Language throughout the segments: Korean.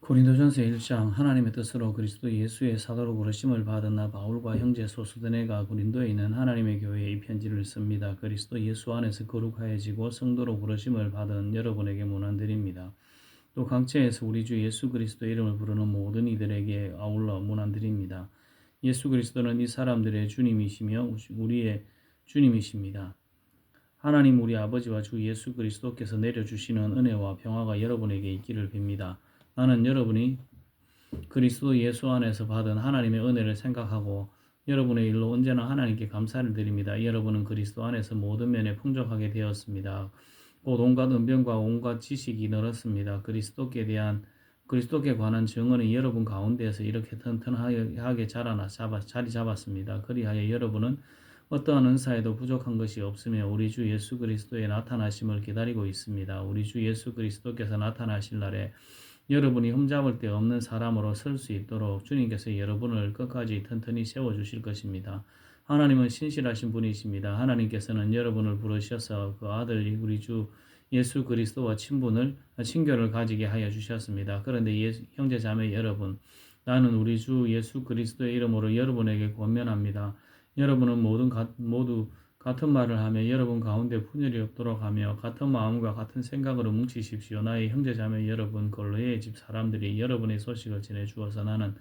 고린도전서 1장 하나님의 뜻으로 그리스도 예수의 사도로 부르심을 받은 나 바울과 형제 소수드네가 고린도에 있는 하나님의 교회에 이 편지를 씁니다. 그리스도 예수 안에서 거룩하여지고 성도로 부르심을 받은 여러분에게 문안드립니다. 또 각처에서 우리 주 예수 그리스도의 이름을 부르는 모든 이들에게 아울러 문안드립니다. 예수 그리스도는 이 사람들의 주님이시며 우리의 주님이십니다. 하나님 우리 아버지와 주 예수 그리스도께서 내려주시는 은혜와 평화가 여러분에게 있기를 빕니다. 나는 여러분이 그리스도 예수 안에서 받은 하나님의 은혜를 생각하고 여러분의 일로 언제나 하나님께 감사를 드립니다. 여러분은 그리스도 안에서 모든 면에 풍족하게 되었습니다. 곧 온갖 은변과 온갖 지식이 늘었습니다. 그리스도께 관한 증언이 여러분 가운데에서 이렇게 튼튼하게 자리 잡았습니다. 그리하여 여러분은 어떠한 은사에도 부족한 것이 없으며 우리 주 예수 그리스도의 나타나심을 기다리고 있습니다. 우리 주 예수 그리스도께서 나타나실 날에 여러분이 흠잡을 데 없는 사람으로 설 수 있도록 주님께서 여러분을 끝까지 튼튼히 세워주실 것입니다. 하나님은 신실하신 분이십니다. 하나님께서는 여러분을 부르셔서 그 아들 우리 주 예수 그리스도와 친교를 가지게 하여 주셨습니다. 그런데 형제 자매 여러분, 나는 우리 주 예수 그리스도의 이름으로 여러분에게 권면합니다. 여러분은 모두 같은 말을 하며 여러분 가운데 분열이 없도록 하며 같은 마음과 같은 생각으로 뭉치십시오. 나의 형제자매 여러분 골로의 집 사람들이 여러분의 소식을 전해주어서 나는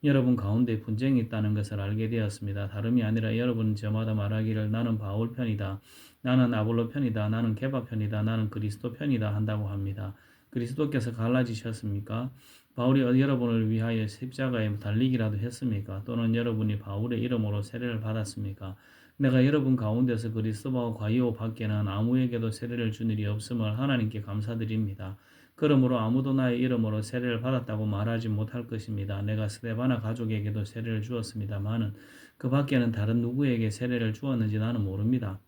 여러분 가운데 분쟁이 있다는 것을 알게 되었습니다. 다름이 아니라 여러분은 저마다 말하기를 나는 바울 편이다. 나는 아볼로 편이다. 나는 게바 편이다. 나는 그리스도 편이다 한다고 합니다. 그리스도께서 갈라지셨습니까? 바울이 여러분을 위하여 십자가에 달리기라도 했습니까? 또는 여러분이 바울의 이름으로 세례를 받았습니까? 내가 여러분 가운데서 그리스도와 과요 밖에는 아무에게도 세례를 준 일이 없음을 하나님께 감사드립니다. 그러므로 아무도 나의 이름으로 세례를 받았다고 말하지 못할 것입니다. 내가 스데바나 가족에게도 세례를 주었습니다마는 그 밖에는 다른 누구에게 세례를 주었는지 나는 모릅니다.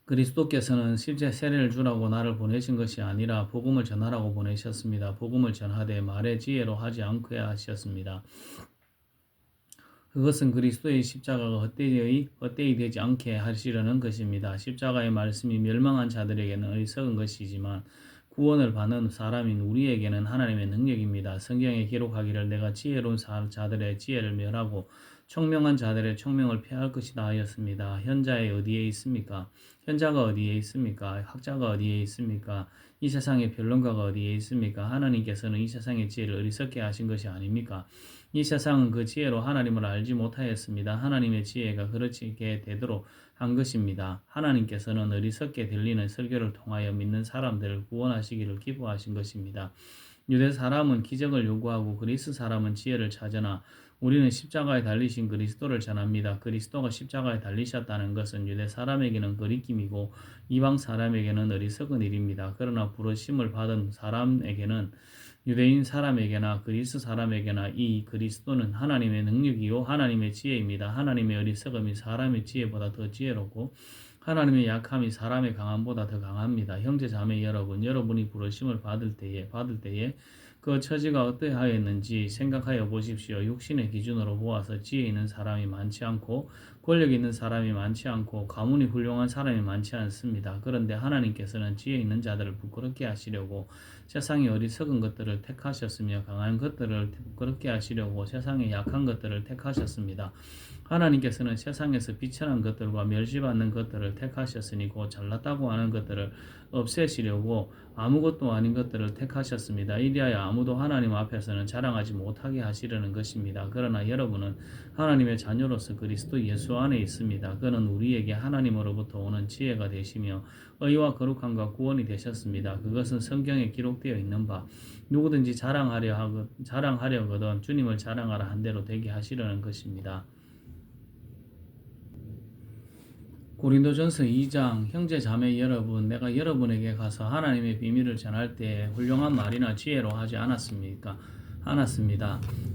그리스도께서는 실제 세례를 주라고 나를 보내신 것이 아니라 복음을 전하라고 보내셨습니다. 복음을 전하되 말의 지혜로 하지 않고야 하셨습니다. 그것은 그리스도의 십자가가 헛되이 되지 않게 하시려는 것입니다. 십자가의 말씀이 멸망한 자들에게는 어리석은 것이지만 구원을 받는 사람인 우리에게는 하나님의 능력입니다. 성경에 기록하기를 내가 지혜로운 자들의 지혜를 멸하고 총명한 자들의 총명을 폐할 것이다 하였습니다. 현자에 어디에 있습니까? 현자가 어디에 있습니까? 학자가 어디에 있습니까? 이 세상의 변론가가 어디에 있습니까? 하나님께서는 이 세상의 지혜를 어리석게 하신 것이 아닙니까? 이 세상은 그 지혜로 하나님을 알지 못하였습니다. 하나님의 지혜가 그렇게 되도록 한 것입니다. 하나님께서는 어리석게 들리는 설교를 통하여 믿는 사람들을 구원하시기를 기뻐하신 것입니다. 유대 사람은 기적을 요구하고 그리스 사람은 지혜를 찾으나 우리는 십자가에 달리신 그리스도를 전합니다. 그리스도가 십자가에 달리셨다는 것은 유대 사람에게는 거리낌이고 이방 사람에게는 어리석은 일입니다. 그러나 부르심을 받은 사람에게는 유대인 사람에게나 그리스 사람에게나 이 그리스도는 하나님의 능력이요 하나님의 지혜입니다. 하나님의 어리석음이 사람의 지혜보다 더 지혜롭고 하나님의 약함이 사람의 강함보다 더 강합니다. 형제 자매 여러분, 여러분이 부르심을 받을 때에 그 처지가 어떠하였는지 생각하여 보십시오. 육신의 기준으로 보아서 지혜 있는 사람이 많지 않고 권력 있는 사람이 많지 않고 가문이 훌륭한 사람이 많지 않습니다. 그런데 하나님께서는 지혜 있는 자들을 부끄럽게 하시려고 세상의 어리석은 것들을 택하셨으며 강한 것들을 부끄럽게 하시려고 세상의 약한 것들을 택하셨습니다. 하나님께서는 세상에서 비천한 것들과 멸시받는 것들을 택하셨으니 곧 잘났다고 하는 것들을 없애시려고 아무것도 아닌 것들을 택하셨습니다. 이리하여 아무도 하나님 앞에서는 자랑하지 못하게 하시려는 것입니다. 그러나 여러분은 하나님의 자녀로서 그리스도 예수 안에 있습니다. 그는 우리에게 하나님으로부터 오는 지혜가 되시며 의와 거룩함과 구원이 되셨습니다. 그것은 성경에 기록되어 있는 바 누구든지 자랑하려거든 주님을 자랑하라 한 대로 되게 하시려는 것입니다. 고린도전서 2장 형제 자매 여러분, 내가 여러분에게 가서 하나님의 비밀을 전할 때 훌륭한 말이나 지혜로 하지 않았습니다.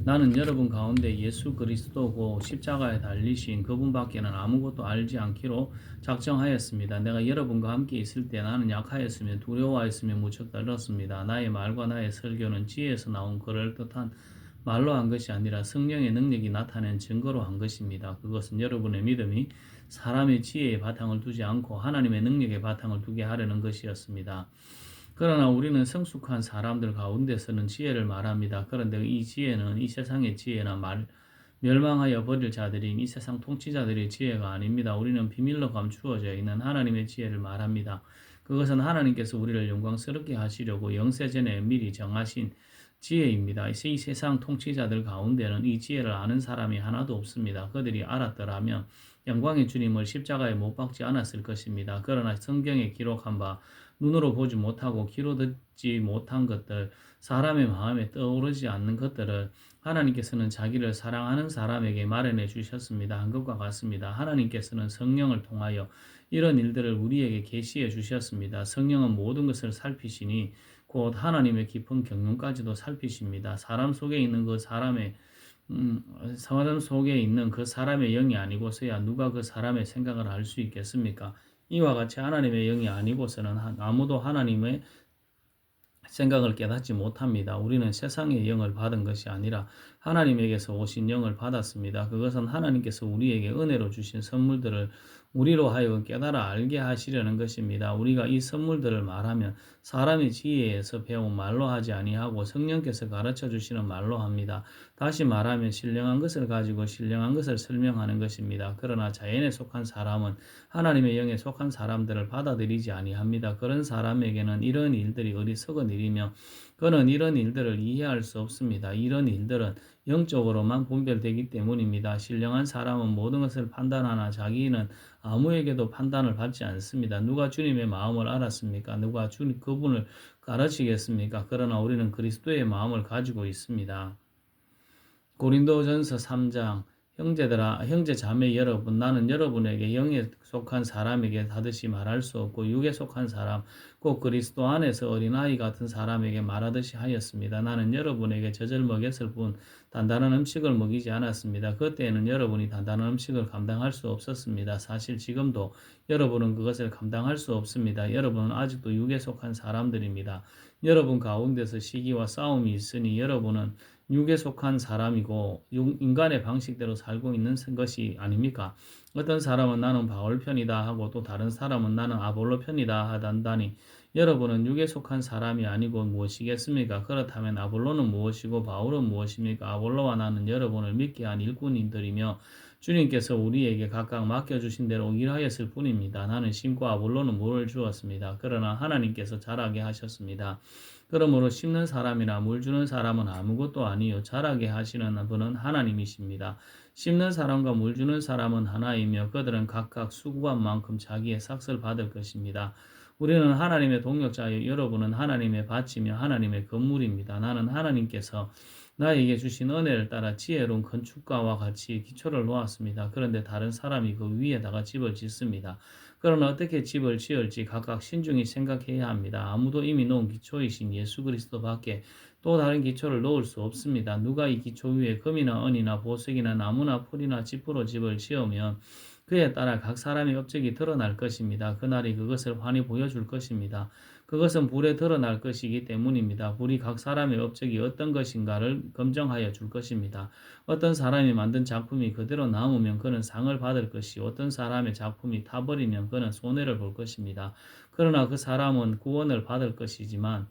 나는 여러분 가운데 예수 그리스도고 십자가에 달리신 그분밖에는 아무것도 알지 않기로 작정하였습니다. 내가 여러분과 함께 있을 때 나는 약하였으며 두려워하였으며 무척 떨었습니다. 나의 말과 나의 설교는 지혜에서 나온 그럴듯한 말로 한 것이 아니라 성령의 능력이 나타낸 증거로 한 것입니다. 그것은 여러분의 믿음이 사람의 지혜에 바탕을 두지 않고 하나님의 능력에 바탕을 두게 하려는 것이었습니다. 그러나 우리는 성숙한 사람들 가운데서는 지혜를 말합니다. 그런데 이 지혜는 이 세상의 지혜나 멸망하여 버릴 자들인 이 세상 통치자들의 지혜가 아닙니다. 우리는 비밀로 감추어져 있는 하나님의 지혜를 말합니다. 그것은 하나님께서 우리를 영광스럽게 하시려고 영세전에 미리 정하신 지혜입니다. 이 세상 통치자들 가운데는 이 지혜를 아는 사람이 하나도 없습니다. 그들이 알았더라면 영광의 주님을 십자가에 못 박지 않았을 것입니다. 그러나 성경에 기록한 바 눈으로 보지 못하고 귀로 듣지 못한 것들, 사람의 마음에 떠오르지 않는 것들을 하나님께서는 자기를 사랑하는 사람에게 마련해 주셨습니다. 한 것과 같습니다. 하나님께서는 성령을 통하여 이런 일들을 우리에게 계시해 주셨습니다. 성령은 모든 것을 살피시니 곧 하나님의 깊은 경륜까지도 살피십니다. 사람 속에 있는 그 사람의 영이 아니고서야 누가 그 사람의 생각을 알 수 있겠습니까? 이와 같이 하나님의 영이 아니고서는 아무도 하나님의 생각을 깨닫지 못합니다. 우리는 세상의 영을 받은 것이 아니라 하나님에게서 오신 영을 받았습니다. 그것은 하나님께서 우리에게 은혜로 주신 선물들을 우리로 하여금 깨달아 알게 하시려는 것입니다. 우리가 이 선물들을 말하면 사람의 지혜에서 배운 말로 하지 아니하고 성령께서 가르쳐 주시는 말로 합니다. 다시 말하면 신령한 것을 가지고 신령한 것을 설명하는 것입니다. 그러나 자연에 속한 사람은 하나님의 영에 속한 사람들을 받아들이지 아니합니다. 그런 사람에게는 이런 일들이 어리석은 일이며 그는 이런 일들을 이해할 수 없습니다. 이런 일들은 영적으로만 분별되기 때문입니다. 신령한 사람은 모든 것을 판단하나 자기는 아무에게도 판단을 받지 않습니다. 누가 주님의 마음을 알았습니까? 누가 그분을 가르치겠습니까? 그러나 우리는 그리스도의 마음을 가지고 있습니다. 고린도전서 3장 형제들아 형제 자매 여러분 나는 여러분에게 영에 속한 사람에게 다듯이 말할 수 없고 육에 속한 사람 곧 그리스도 안에서 어린아이 같은 사람에게 말하듯이 하였습니다. 나는 여러분에게 젖을 먹였을 뿐 단단한 음식을 먹이지 않았습니다. 그때에는 여러분이 단단한 음식을 감당할 수 없었습니다. 사실 지금도 여러분은 그것을 감당할 수 없습니다. 여러분은 아직도 육에 속한 사람들입니다. 여러분 가운데서 시기와 싸움이 있으니 여러분은 육에 속한 사람이고 인간의 방식대로 살고 있는 것이 아닙니까? 어떤 사람은 나는 바울 편이다 하고 또 다른 사람은 나는 아볼로 편이다 하단다니 여러분은 육에 속한 사람이 아니고 무엇이겠습니까? 그렇다면 아볼로는 무엇이고 바울은 무엇입니까? 아볼로와 나는 여러분을 믿게 한 일꾼인들이며 주님께서 우리에게 각각 맡겨주신 대로 일하였을 뿐입니다. 나는 심고 아볼로는 물을 주었습니다. 그러나 하나님께서 자라게 하셨습니다. 그러므로 심는 사람이나 물 주는 사람은 아무것도 아니요 자라게 하시는 분은 하나님이십니다. 심는 사람과 물 주는 사람은 하나이며 그들은 각각 수고한 만큼 자기의 삭을 받을 것입니다. 우리는 하나님의 동역자여 여러분은 하나님의 밭이며 하나님의 건물입니다. 나는 하나님께서 나에게 주신 은혜를 따라 지혜로운 건축가와 같이 기초를 놓았습니다. 그런데 다른 사람이 그 위에다가 집을 짓습니다. 그러나 어떻게 집을 지을지 각각 신중히 생각해야 합니다. 아무도 이미 놓은 기초이신 예수 그리스도밖에 또 다른 기초를 놓을 수 없습니다. 누가 이 기초 위에 금이나 은이나 보석이나 나무나 풀이나 짚으로 집을 지으면 그에 따라 각 사람의 업적이 드러날 것입니다. 그날이 그것을 환히 보여줄 것입니다. 그것은 불에 드러날 것이기 때문입니다. 불이 각 사람의 업적이 어떤 것인가를 검증하여 줄 것입니다. 어떤 사람이 만든 작품이 그대로 남으면 그는 상을 받을 것이 어떤 사람의 작품이 타버리면 그는 손해를 볼 것입니다. 그러나 그 사람은 구원을 받을 것이지만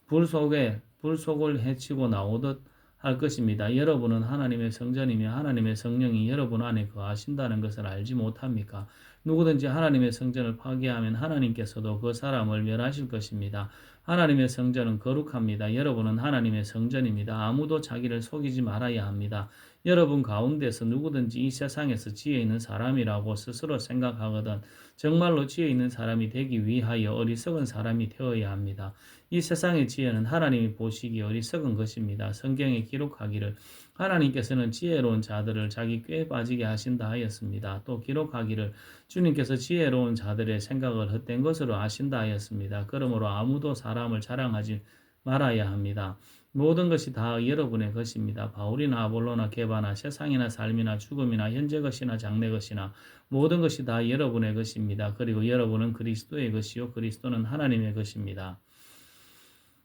불 속을 헤치고 나오듯 할 것입니다. 여러분은 하나님의 성전이며 하나님의 성령이 여러분 안에 거하신다는 것을 알지 못합니까? 누구든지 하나님의 성전을 파괴하면 하나님께서도 그 사람을 멸하실 것입니다. 하나님의 성전은 거룩합니다. 여러분은 하나님의 성전입니다. 아무도 자기를 속이지 말아야 합니다. 여러분 가운데서 누구든지 이 세상에서 지혜 있는 사람이라고 스스로 생각하거든 정말로 지혜 있는 사람이 되기 위하여 어리석은 사람이 되어야 합니다. 이 세상의 지혜는 하나님이 보시기에 어리석은 것입니다. 성경에 기록하기를 하나님께서는 지혜로운 자들을 자기 꾀에 빠지게 하신다 하였습니다. 또 기록하기를 주님께서 지혜로운 자들의 생각을 헛된 것으로 아신다 하였습니다. 그러므로 아무도 사람을 자랑하지 말아야 합니다. 모든 것이 다 여러분의 것입니다. 바울이나 아볼로나 게바나 세상이나 삶이나 죽음이나 현재 것이나 장래 것이나 모든 것이 다 여러분의 것입니다. 그리고 여러분은 그리스도의 것이요 그리스도는 하나님의 것입니다.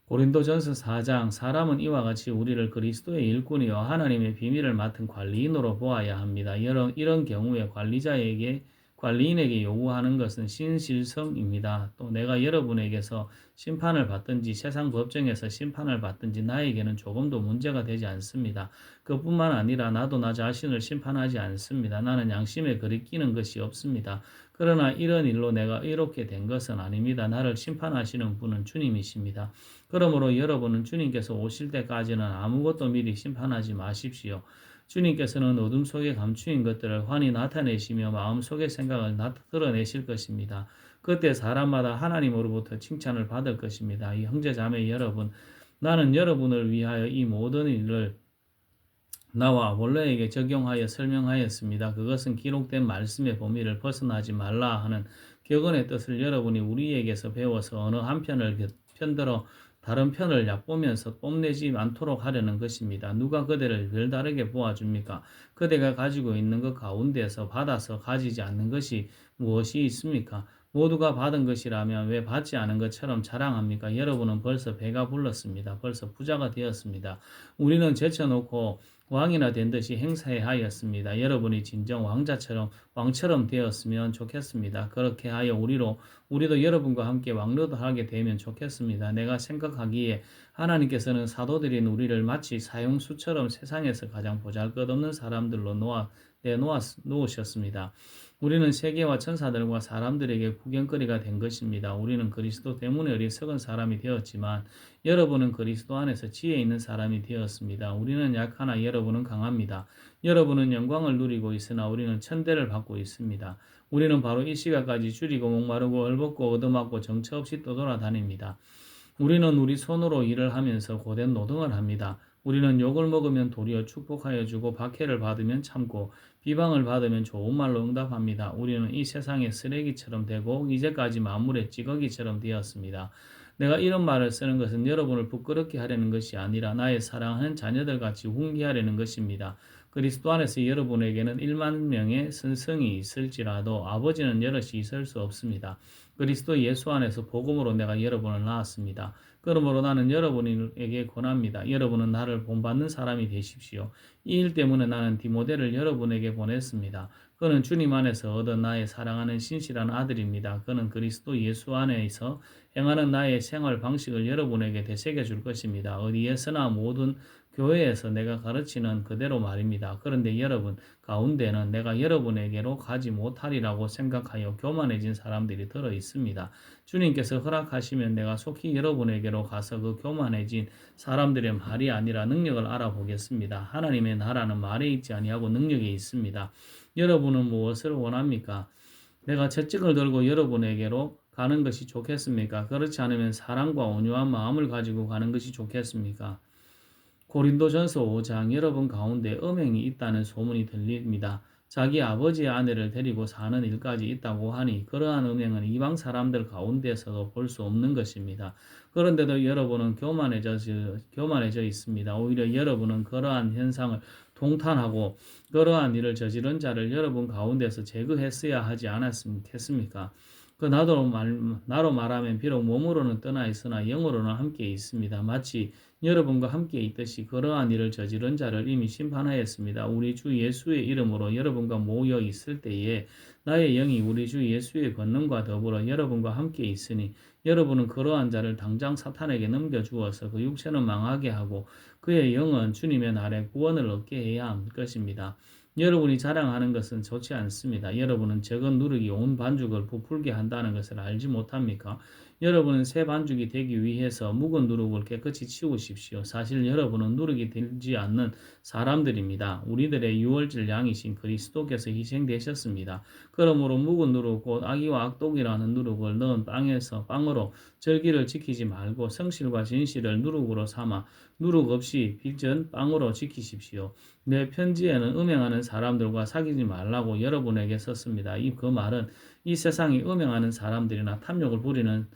고린도전서 4장 사람은 이와 같이 우리를 그리스도의 일꾼이요 하나님의 비밀을 맡은 관리인으로 보아야 합니다. 이런 경우에 관리자에게 관리인에게 요구하는 것은 신실성입니다. 또 내가 여러분에게서 심판을 받든지 세상 법정에서 심판을 받든지 나에게는 조금도 문제가 되지 않습니다. 그뿐만 아니라 나도 나 자신을 심판하지 않습니다. 나는 양심에 거리끼는 것이 없습니다. 그러나 이런 일로 내가 이렇게 된 것은 아닙니다. 나를 심판하시는 분은 주님이십니다. 그러므로 여러분은 주님께서 오실 때까지는 아무것도 미리 심판하지 마십시오. 주님께서는 어둠 속에 감추인 것들을 환히 나타내시며 마음속의 생각을 드러내실 것입니다. 그때 사람마다 하나님으로부터 칭찬을 받을 것입니다. 이 형제자매 여러분, 나는 여러분을 위하여 이 모든 일을 나와 원래에게 적용하여 설명하였습니다. 그것은 기록된 말씀의 범위를 벗어나지 말라 하는 격언의 뜻을 여러분이 우리에게서 배워서 어느 한 편을 편들어 다른 편을 얕보면서 뽐내지 않도록 하려는 것입니다. 누가 그대를 별다르게 보아줍니까? 그대가 가지고 있는 것 가운데서 받아서 가지지 않는 것이 무엇이 있습니까? 모두가 받은 것이라면 왜 받지 않은 것처럼 자랑합니까? 여러분은 벌써 배가 불렀습니다. 벌써 부자가 되었습니다. 우리는 제쳐놓고 왕이나 된 듯이 행사해야 하였습니다. 여러분이 진정 왕처럼 되었으면 좋겠습니다. 그렇게 하여 우리도 여러분과 함께 왕로도 하게 되면 좋겠습니다. 내가 생각하기에 하나님께서는 사도들인 우리를 마치 사형수처럼 세상에서 가장 보잘것없는 사람들로 놓으셨습니다. 우리는 세계와 천사들과 사람들에게 구경거리가 된 것입니다. 우리는 그리스도 때문에 어리석은 사람이 되었지만 여러분은 그리스도 안에서 지혜 있는 사람이 되었습니다. 우리는 약하나 여러분은 강합니다. 여러분은 영광을 누리고 있으나 우리는 천대를 받고 있습니다. 우리는 바로 이 시각까지 줄이고 목마르고 얼벗고 얻어맞고 정처 없이 떠돌아다닙니다. 우리는 우리 손으로 일을 하면서 고된 노동을 합니다. 우리는 욕을 먹으면 도리어 축복하여 주고 박해를 받으면 참고 비방을 받으면 좋은 말로 응답합니다. 우리는 이 세상의 쓰레기처럼 되고 이제까지 만물의 찌꺼기처럼 되었습니다. 내가 이런 말을 쓰는 것은 여러분을 부끄럽게 하려는 것이 아니라 나의 사랑하는 자녀들 같이 훈계하려는 것입니다. 그리스도 안에서 여러분에게는 1만 명의 선성이 있을지라도 아버지는 여럿이 있을 수 없습니다. 그리스도 예수 안에서 복음으로 내가 여러분을 낳았습니다. 그러므로 나는 여러분에게 권합니다. 여러분은 나를 본받는 사람이 되십시오. 이 일 때문에 나는 디모데를 여러분에게 보냈습니다. 그는 주님 안에서 얻은 나의 사랑하는 신실한 아들입니다. 그는 그리스도 예수 안에서 행하는 나의 생활 방식을 여러분에게 되새겨 줄 것입니다. 어디에서나 모든 교회에서 내가 가르치는 그대로 말입니다. 그런데 여러분 가운데는 내가 여러분에게로 가지 못하리라고 생각하여 교만해진 사람들이 들어 있습니다. 주님께서 허락하시면 내가 속히 여러분에게로 가서 그 교만해진 사람들의 말이 아니라 능력을 알아보겠습니다. 하나님의 나라는 말에 있지 아니하고 능력에 있습니다. 여러분은 무엇을 원합니까? 내가 채찍을 들고 여러분에게로 가는 것이 좋겠습니까? 그렇지 않으면 사랑과 온유한 마음을 가지고 가는 것이 좋겠습니까? 고린도전서 5장 여러분 가운데 음행이 있다는 소문이 들립니다. 자기 아버지의 아내를 데리고 사는 일까지 있다고 하니 그러한 음행은 이방 사람들 가운데서도 볼 수 없는 것입니다. 그런데도 여러분은 교만해져 있습니다. 오히려 여러분은 그러한 현상을 동탄하고 그러한 일을 저지른 자를 여러분 가운데서 제거했어야 하지 않았겠습니까? 나로 말하면 비록 몸으로는 떠나 있으나 영으로는 함께 있습니다. 마치 여러분과 함께 있듯이 그러한 일을 저지른 자를 이미 심판하였습니다. 우리 주 예수의 이름으로 여러분과 모여 있을 때에 나의 영이 우리 주 예수의 권능과 더불어 여러분과 함께 있으니 여러분은 그러한 자를 당장 사탄에게 넘겨주어서 그 육체는 망하게 하고 그의 영은 주님의 날에 구원을 얻게 해야 할 것입니다. 여러분이 자랑하는 것은 좋지 않습니다. 여러분은 적은 누룩이 온 반죽을 부풀게 한다는 것을 알지 못합니까? 여러분은 새 반죽이 되기 위해서 묵은 누룩을 깨끗이 치우십시오. 사실 여러분은 누룩이 되지 않는 사람들입니다. 우리들의 유월절 양이신 그리스도께서 희생되셨습니다. 그러므로 묵은 누룩 곧 악의와 악독이라는 누룩을 넣은 빵으로 절기를 지키지 말고 성실과 진실을 누룩으로 삼아 누룩 없이 빚은 빵으로 지키십시오. 내 편지에는 음행하는 사람들과 사귀지 말라고 여러분에게 썼습니다. 그 말은 이 세상이 음행하는 사람들이나 탐욕을 부리는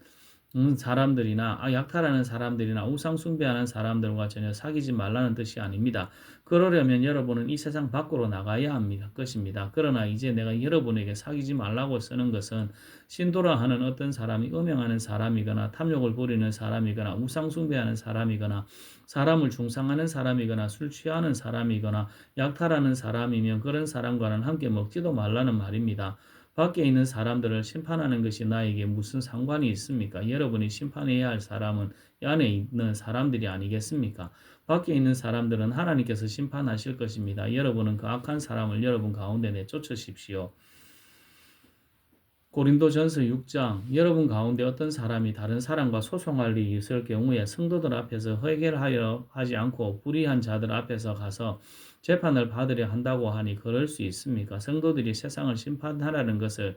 사람들이나 약탈하는 사람들이나 우상 숭배하는 사람들과 전혀 사귀지 말라는 뜻이 아닙니다. 그러려면 여러분은 이 세상 밖으로 나가야 합니다. 것입니다. 그러나 이제 내가 여러분에게 사귀지 말라고 쓰는 것은 신도라 하는 어떤 사람이 음행하는 사람이거나 탐욕을 부리는 사람이거나 우상 숭배하는 사람이거나 사람을 중상하는 사람이거나 술 취하는 사람이거나 약탈하는 사람이면 그런 사람과는 함께 먹지도 말라는 말입니다. 밖에 있는 사람들을 심판하는 것이 나에게 무슨 상관이 있습니까? 여러분이 심판해야 할 사람은 이 안에 있는 사람들이 아니겠습니까? 밖에 있는 사람들은 하나님께서 심판하실 것입니다. 여러분은 그 악한 사람을 여러분 가운데 내쫓으십시오. 고린도전서 6장 여러분 가운데 어떤 사람이 다른 사람과 소송할 일이 있을 경우에 성도들 앞에서 회개하여 하지 않고 불의한 자들 앞에서 가서 재판을 받으려 한다고 하니 그럴 수 있습니까? 성도들이 세상을 심판하라는 것을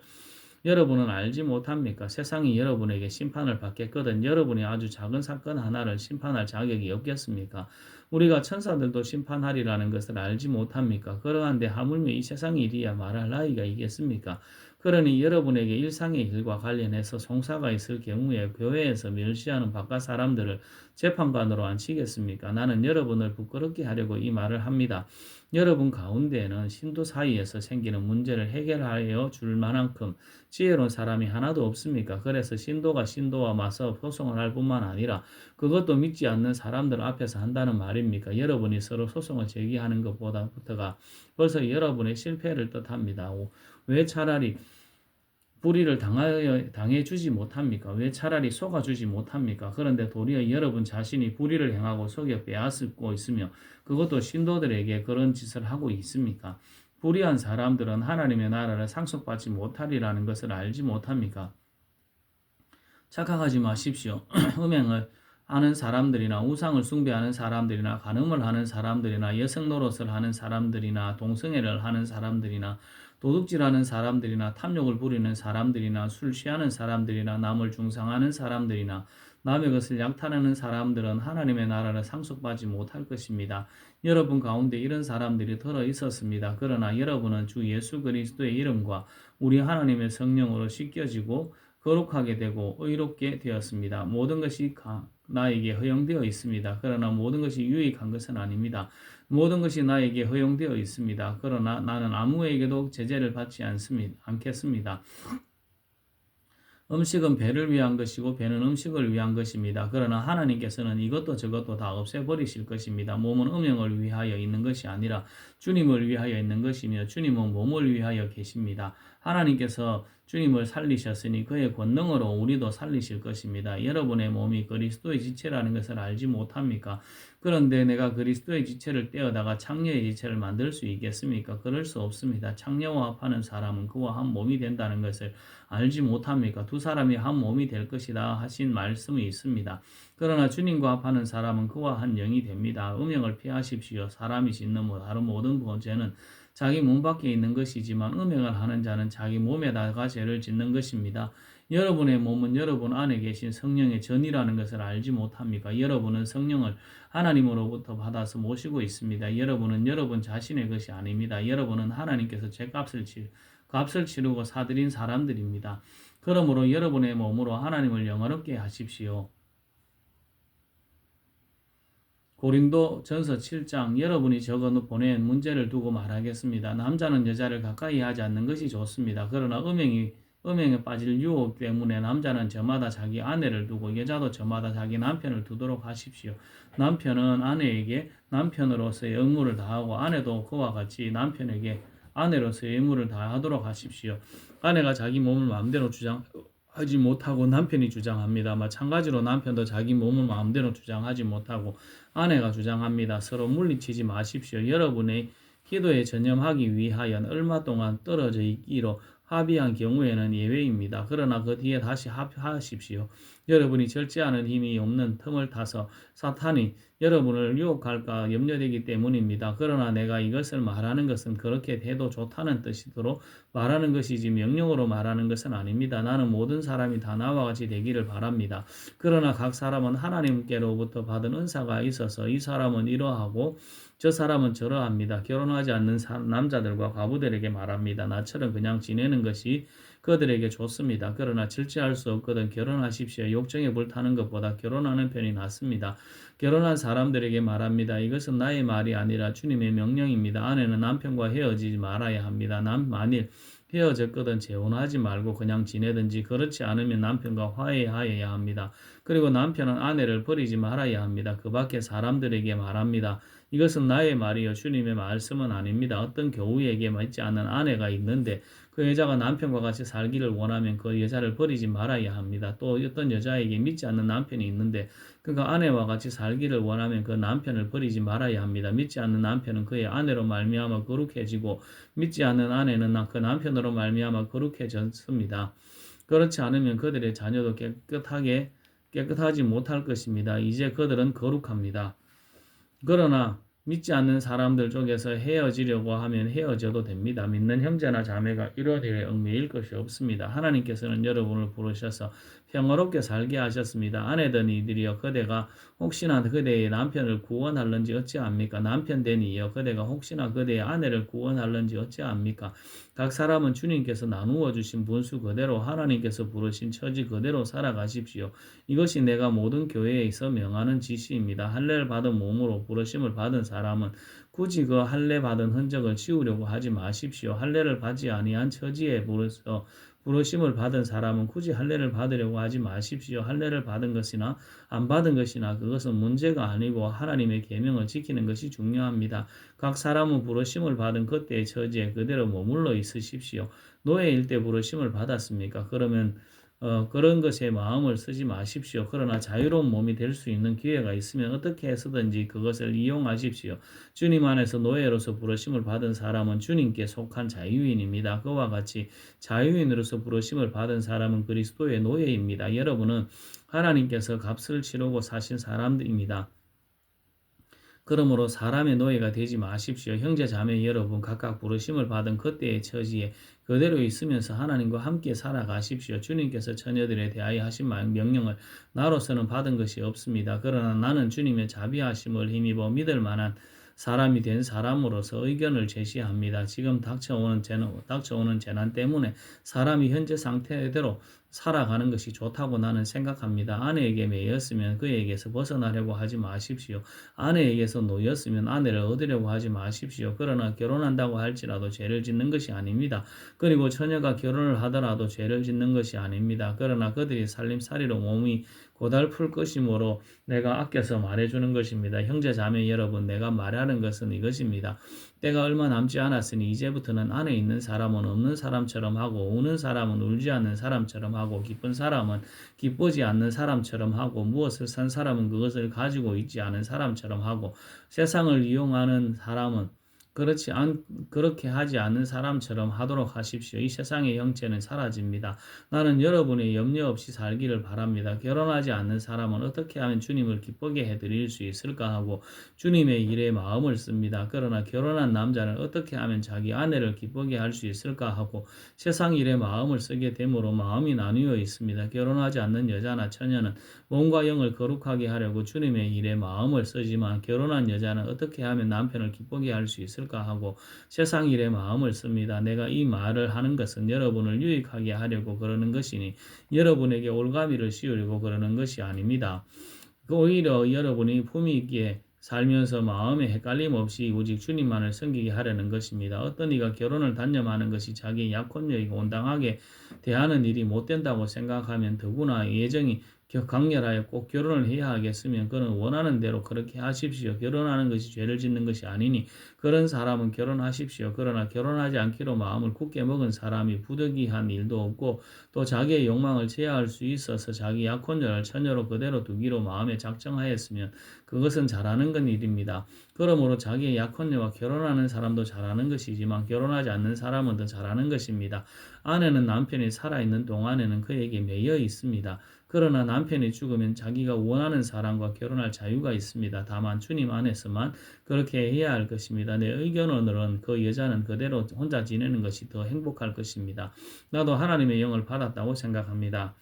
여러분은 알지 못합니까? 세상이 여러분에게 심판을 받겠거든 여러분이 아주 작은 사건 하나를 심판할 자격이 없겠습니까? 우리가 천사들도 심판하리라는 것을 알지 못합니까? 그러한데 하물며 이 세상 일이야 말할 나이가 있겠습니까? 그러니 여러분에게 일상의 일과 관련해서 송사가 있을 경우에 교회에서 멸시하는 바깥 사람들을 재판관으로 앉히겠습니까? 나는 여러분을 부끄럽게 하려고 이 말을 합니다. 여러분 가운데에는 신도 사이에서 생기는 문제를 해결하여 줄 만큼 지혜로운 사람이 하나도 없습니까? 그래서 신도와 맞서 소송을 할 뿐만 아니라 그것도 믿지 않는 사람들 앞에서 한다는 말입니까? 여러분이 서로 소송을 제기하는 것보다부터가 벌써 여러분의 실패를 뜻합니다. 왜 차라리 불의를 당해주지 못합니까? 왜 차라리 속아주지 못합니까? 그런데 도리어 여러분 자신이 불의를 행하고 속여 빼앗고 있으며 그것도 신도들에게 그런 짓을 하고 있습니까? 불의한 사람들은 하나님의 나라를 상속받지 못하리라는 것을 알지 못합니까? 착각하지 마십시오. 음행을 하는 사람들이나 우상을 숭배하는 사람들이나 간음을 하는 사람들이나 여성 노릇을 하는 사람들이나 동성애를 하는 사람들이나 도둑질하는 사람들이나 탐욕을 부리는 사람들이나 술 취하는 사람들이나 남을 중상하는 사람들이나 남의 것을 약탈하는 사람들은 하나님의 나라를 상속받지 못할 것입니다. 여러분 가운데 이런 사람들이 들어 있었습니다. 그러나 여러분은 주 예수 그리스도의 이름과 우리 하나님의 성령으로 씻겨지고 거룩하게 되고 의롭게 되었습니다. 모든 것이 나에게 허용되어 있습니다. 그러나 모든 것이 유익한 것은 아닙니다. 모든 것이 나에게 허용되어 있습니다. 그러나 나는 아무에게도 제재를 받지 않겠습니다. 음식은 배를 위한 것이고 배는 음식을 위한 것입니다. 그러나 하나님께서는 이것도 저것도 다 없애버리실 것입니다. 몸은 음영을 위하여 있는 것이 아니라 주님을 위하여 있는 것이며 주님은 몸을 위하여 계십니다. 하나님께서 주님을 살리셨으니 그의 권능으로 우리도 살리실 것입니다. 여러분의 몸이 그리스도의 지체라는 것을 알지 못합니까? 그런데 내가 그리스도의 지체를 떼어다가 창녀의 지체를 만들 수 있겠습니까? 그럴 수 없습니다. 창녀와 합하는 사람은 그와 한 몸이 된다는 것을 알지 못합니까? 두 사람이 한 몸이 될 것이다 하신 말씀이 있습니다. 그러나 주님과 합하는 사람은 그와 한 영이 됩니다. 음행을 피하십시오. 사람이 짓는 다른 모든 죄는 자기 몸 밖에 있는 것이지만 음행을 하는 자는 자기 몸에다가 죄를 짓는 것입니다. 여러분의 몸은 여러분 안에 계신 성령의 전이라는 것을 알지 못합니까? 여러분은 성령을 하나님으로부터 받아서 모시고 있습니다. 여러분은 여러분 자신의 것이 아닙니다. 여러분은 하나님께서 값을 치르고 사들인 사람들입니다. 그러므로 여러분의 몸으로 하나님을 영화롭게 하십시오. 고린도 전서 7장 여러분이 적어 보낸 문제를 두고 말하겠습니다. 남자는 여자를 가까이 하지 않는 것이 좋습니다. 그러나 음행에 빠질 유혹 때문에 남자는 저마다 자기 아내를 두고 여자도 저마다 자기 남편을 두도록 하십시오. 남편은 아내에게 남편으로서의 의무를 다하고 아내도 그와 같이 남편에게 아내로서의 의무를 다하도록 하십시오. 아내가 자기 몸을 마음대로 주장하지 못하고 남편이 주장합니다. 마찬가지로 남편도 자기 몸을 마음대로 주장하지 못하고 아내가 주장합니다. 서로 물리치지 마십시오. 여러분의 기도에 전념하기 위하여 얼마 동안 떨어져 있기로 합의한 경우에는 예외입니다. 그러나 그 뒤에 다시 합하십시오. 여러분이 절제하는 힘이 없는 틈을 타서 사탄이 여러분을 유혹할까 염려되기 때문입니다. 그러나 내가 이것을 말하는 것은 그렇게 해도 좋다는 뜻으로 말하는 것이지 명령으로 말하는 것은 아닙니다. 나는 모든 사람이 다 나와 같이 되기를 바랍니다. 그러나 각 사람은 하나님께로부터 받은 은사가 있어서 이 사람은 이러하고 저 사람은 저러합니다. 결혼하지 않는 남자들과 과부들에게 말합니다. 나처럼 그냥 지내는 것이 그들에게 좋습니다. 그러나 절제할 수 없거든 결혼하십시오. 욕정에 불타는 것보다 결혼하는 편이 낫습니다. 결혼한 사람들에게 말합니다. 이것은 나의 말이 아니라 주님의 명령입니다. 아내는 남편과 헤어지지 말아야 합니다. 만일 헤어졌거든 재혼하지 말고 그냥 지내든지 그렇지 않으면 남편과 화해하여야 합니다. 그리고 남편은 아내를 버리지 말아야 합니다. 그 밖에 사람들에게 말합니다. 이것은 나의 말이요 주님의 말씀은 아닙니다. 어떤 교우에게 맞지 않는 아내가 있는데 그 여자가 남편과 같이 살기를 원하면 그 여자를 버리지 말아야 합니다. 또 어떤 여자에게 믿지 않는 남편이 있는데 그가 아내와 같이 살기를 원하면 그 남편을 버리지 말아야 합니다. 믿지 않는 남편은 그의 아내로 말미암아 거룩해지고 믿지 않는 아내는 그 남편으로 말미암아 거룩해졌습니다. 그렇지 않으면 그들의 자녀도 깨끗하지 못할 것입니다. 이제 그들은 거룩합니다. 그러나 믿지 않는 사람들 쪽에서 헤어지려고 하면 헤어져도 됩니다. 믿는 형제나 자매가 이런 일에 얽매일 것이 없습니다. 하나님께서는 여러분을 부르셔서 평화롭게 살게 하셨습니다. 아내된 이들이여 그대가 혹시나 그대의 남편을 구원할는지 어찌합니까? 남편 된 이여 그대가 혹시나 그대의 아내를 구원할는지 어찌합니까? 각 사람은 주님께서 나누어 주신 분수 그대로 하나님께서 부르신 처지 그대로 살아가십시오. 이것이 내가 모든 교회에 있어 명하는 지시입니다. 할례를 받은 몸으로 부르심을 받은 사람은 굳이 그 할례 받은 흔적을 지우려고 하지 마십시오. 할례를 받지 아니한 처지에 부르심을 받은 사람은 굳이 할례를 받으려고 하지 마십시오. 할례를 받은 것이나 안 받은 것이나 그것은 문제가 아니고 하나님의 계명을 지키는 것이 중요합니다. 각 사람은 부르심을 받은 그때의 처지에 그대로 머물러 있으십시오. 노예일 때 부르심을 받았습니까? 그러면 그런 것에 마음을 쓰지 마십시오. 그러나 자유로운 몸이 될 수 있는 기회가 있으면 어떻게 해서든지 그것을 이용하십시오. 주님 안에서 노예로서 부르심을 받은 사람은 주님께 속한 자유인입니다. 그와 같이 자유인으로서 부르심을 받은 사람은 그리스도의 노예입니다. 여러분은 하나님께서 값을 치르고 사신 사람들입니다. 그러므로 사람의 노예가 되지 마십시오. 형제 자매 여러분 각각 부르심을 받은 그때의 처지에 그대로 있으면서 하나님과 함께 살아가십시오. 주님께서 처녀들에 대하여 하신 명령을 나로서는 받은 것이 없습니다. 그러나 나는 주님의 자비하심을 힘입어 믿을 만한 사람이 된 사람으로서 의견을 제시합니다. 지금 닥쳐오는 재난 때문에 사람이 현재 상태대로 살아가는 것이 좋다고 나는 생각합니다. 아내에게 매였으면 그에게서 벗어나려고 하지 마십시오. 아내에게서 놓였으면 아내를 얻으려고 하지 마십시오. 그러나 결혼한다고 할지라도 죄를 짓는 것이 아닙니다. 그리고 처녀가 결혼을 하더라도 죄를 짓는 것이 아닙니다. 그러나 그들이 살림살이로 몸이 고달플 것이므로 내가 아껴서 말해주는 것입니다. 형제 자매 여러분, 내가 말하는 것은 이것입니다. 때가 얼마 남지 않았으니 이제부터는 안에 있는 사람은 없는 사람처럼 하고 우는 사람은 울지 않는 사람처럼 하고 기쁜 사람은 기쁘지 않는 사람처럼 하고 무엇을 산 사람은 그것을 가지고 있지 않은 사람처럼 하고 세상을 이용하는 사람은 그렇게 하지 않는 사람처럼 하도록 하십시오. 이 세상의 형체는 사라집니다. 나는 여러분의 염려 없이 살기를 바랍니다. 결혼하지 않는 사람은 어떻게 하면 주님을 기쁘게 해드릴 수 있을까 하고 주님의 일에 마음을 씁니다. 그러나 결혼한 남자는 어떻게 하면 자기 아내를 기쁘게 할 수 있을까 하고 세상 일에 마음을 쓰게 되므로 마음이 나뉘어 있습니다. 결혼하지 않는 여자나 처녀는 몸과 영을 거룩하게 하려고 주님의 일에 마음을 쓰지만 결혼한 여자는 어떻게 하면 남편을 기쁘게 할 수 있을까 하고 세상 일에 마음을 씁니다. 내가 이 말을 하는 것은 여러분을 유익하게 하려고 그러는 것이니 여러분에게 올가미를 씌우려고 그러는 것이 아닙니다. 오히려 여러분이 품위 있게 살면서 마음에 헷갈림 없이 오직 주님만을 섬기게 하려는 것입니다. 어떤 이가 결혼을 단념하는 것이 자기의 약혼 여이고 온당하게 대하는 일이 못된다고 생각하면 더구나 예정이 강렬하여 꼭 결혼을 해야 하겠으면 그는 원하는 대로 그렇게 하십시오. 결혼하는 것이 죄를 짓는 것이 아니니 그런 사람은 결혼하십시오. 그러나 결혼하지 않기로 마음을 굳게 먹은 사람이 부득이한 일도 없고 또 자기의 욕망을 제어할 수 있어서 자기 약혼녀를 처녀로 그대로 두기로 마음에 작정하였으면 그것은 잘하는 건 일입니다. 그러므로 자기의 약혼녀와 결혼하는 사람도 잘하는 것이지만 결혼하지 않는 사람은 더 잘하는 것입니다. 아내는 남편이 살아있는 동안에는 그에게 매여 있습니다. 그러나 남편이 죽으면 자기가 원하는 사람과 결혼할 자유가 있습니다. 다만 주님 안에서만 그렇게 해야 할 것입니다. 내 의견으로는 그 여자는 그대로 혼자 지내는 것이 더 행복할 것입니다. 나도 하나님의 영을 받았다고 생각합니다.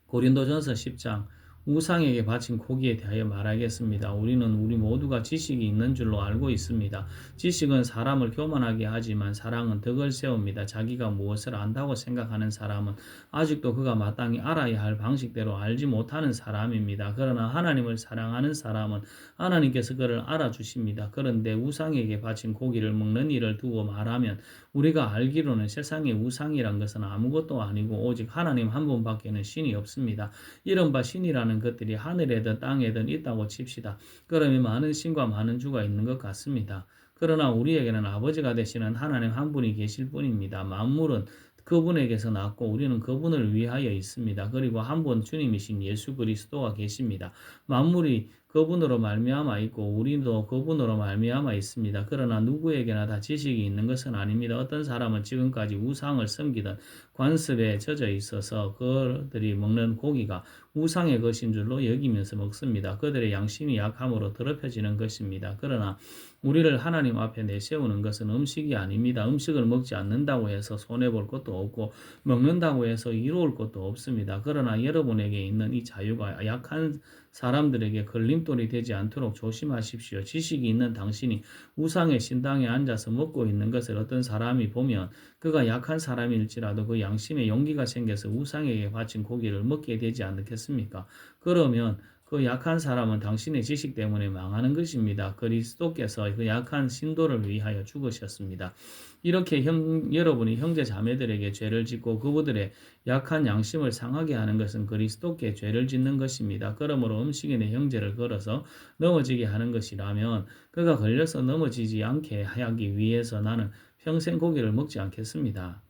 고린도전서 10장 우상에게 바친 고기에 대하여 말하겠습니다. 우리는 우리 모두가 지식이 있는 줄로 알고 있습니다. 지식은 사람을 교만하게 하지만 사랑은 덕을 세웁니다. 자기가 무엇을 안다고 생각하는 사람은 아직도 그가 마땅히 알아야 할 방식대로 알지 못하는 사람입니다. 그러나 하나님을 사랑하는 사람은 하나님께서 그를 알아주십니다. 그런데 우상에게 바친 고기를 먹는 일을 두고 말하면 우리가 알기로는 세상의 우상이란 것은 아무것도 아니고 오직 하나님 한 분밖에는 신이 없습니다. 이른바 신이라는 것들이 하늘에든 땅에든 있다고 칩시다. 그러면 많은 신과 많은 주가 있는 것 같습니다. 그러나 우리에게는 아버지가 되시는 하나님 한 분이 계실 뿐입니다. 만물은 그분에게서 났고 우리는 그분을 위하여 있습니다. 그리고 한 분 주님이신 예수 그리스도가 계십니다. 만물이 그분으로 말미암아 있고 우리도 그분으로 말미암아 있습니다. 그러나 누구에게나 다 지식이 있는 것은 아닙니다. 어떤 사람은 지금까지 우상을 섬기던 관습에 젖어 있어서 그들이 먹는 고기가 우상의 것인 줄로 여기면서 먹습니다. 그들의 양심이 약함으로 더럽혀지는 것입니다. 그러나 우리를 하나님 앞에 내세우는 것은 음식이 아닙니다. 음식을 먹지 않는다고 해서 손해볼 것도 없고 먹는다고 해서 이로울 것도 없습니다. 그러나 여러분에게 있는 이 자유가 약한 사람들에게 걸림돌이 되지 않도록 조심하십시오. 지식이 있는 당신이 우상의 신당에 앉아서 먹고 있는 것을 어떤 사람이 보면 그가 약한 사람일지라도 그 양심에 용기가 생겨서 우상에게 바친 고기를 먹게 되지 않겠습니까? 그러면 그 약한 사람은 당신의 지식 때문에 망하는 것입니다. 그리스도께서 그 약한 신도를 위하여 죽으셨습니다. 이렇게 여러분이 형제 자매들에게 죄를 짓고 그분들의 약한 양심을 상하게 하는 것은 그리스도께 죄를 짓는 것입니다. 그러므로 음식에 내 형제를 걸어서 넘어지게 하는 것이라면 그가 걸려서 넘어지지 않게 하기 위해서 나는 평생 고기를 먹지 않겠습니다.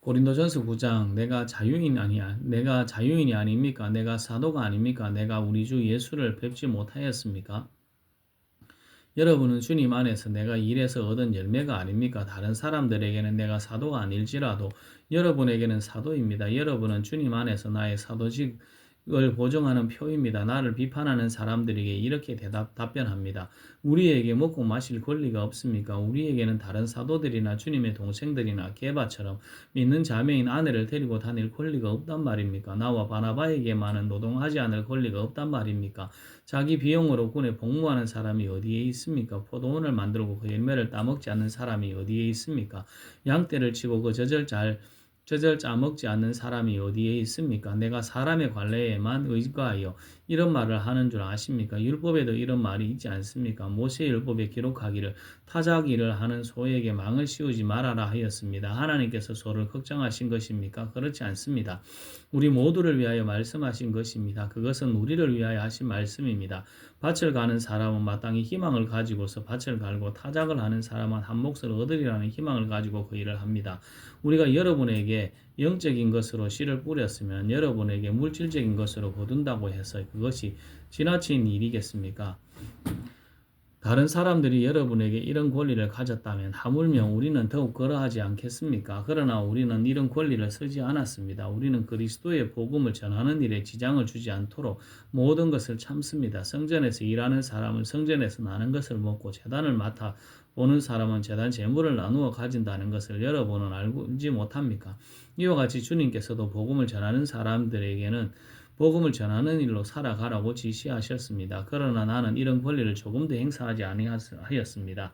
고린도전서 9장 내가 자유인이 아닙니까? 내가 사도가 아닙니까? 내가 우리 주 예수를 뵙지 못하였습니까? 여러분은 주님 안에서 내가 일해서 얻은 열매가 아닙니까? 다른 사람들에게는 내가 사도가 아닐지라도 여러분에게는 사도입니다. 여러분은 주님 안에서 나의 사도직을 보정하는 표입니다. 나를 비판하는 사람들에게 이렇게 답변합니다. 우리에게 먹고 마실 권리가 없습니까? 우리에게는 다른 사도들이나 주님의 동생들이나 게바처럼 믿는 자매인 아내를 데리고 다닐 권리가 없단 말입니까? 나와 바나바에게만은 노동하지 않을 권리가 없단 말입니까? 자기 비용으로 군에 복무하는 사람이 어디에 있습니까? 포도원을 만들고 그 열매를 따먹지 않는 사람이 어디에 있습니까? 양떼를 치고 그 젖을 짜먹지 않는 사람이 어디에 있습니까? 내가 사람의 관례에만 의거하여 이런 말을 하는 줄 아십니까? 율법에도 이런 말이 있지 않습니까? 모세 율법에 기록하기를 타작일을 하는 소에게 망을 씌우지 말아라 하였습니다. 하나님께서 소를 걱정하신 것입니까? 그렇지 않습니다. 우리 모두를 위하여 말씀하신 것입니다. 그것은 우리를 위하여 하신 말씀입니다. 밭을 가는 사람은 마땅히 희망을 가지고서 밭을 갈고 타작을 하는 사람은 한 몫을 얻으리라는 희망을 가지고 그 일을 합니다. 우리가 여러분에게 영적인 것으로 씨를 뿌렸으면 여러분에게 물질적인 것으로 거둔다고 해서 그것이 지나친 일이겠습니까? 다른 사람들이 여러분에게 이런 권리를 가졌다면 하물며 우리는 더욱 그러하지 않겠습니까? 그러나 우리는 이런 권리를 쓰지 않았습니다. 우리는 그리스도의 복음을 전하는 일에 지장을 주지 않도록 모든 것을 참습니다. 성전에서 일하는 사람은 성전에서 나는 것을 먹고 제단을 맡아 보는 사람은 제단 재물을 나누어 가진다는 것을 여러분은 알지 못합니까? 이와 같이 주님께서도 복음을 전하는 사람들에게는 복음을 전하는 일로 살아가라고 지시하셨습니다. 그러나 나는 이런 권리를 조금도 행사하지 아니하였습니다.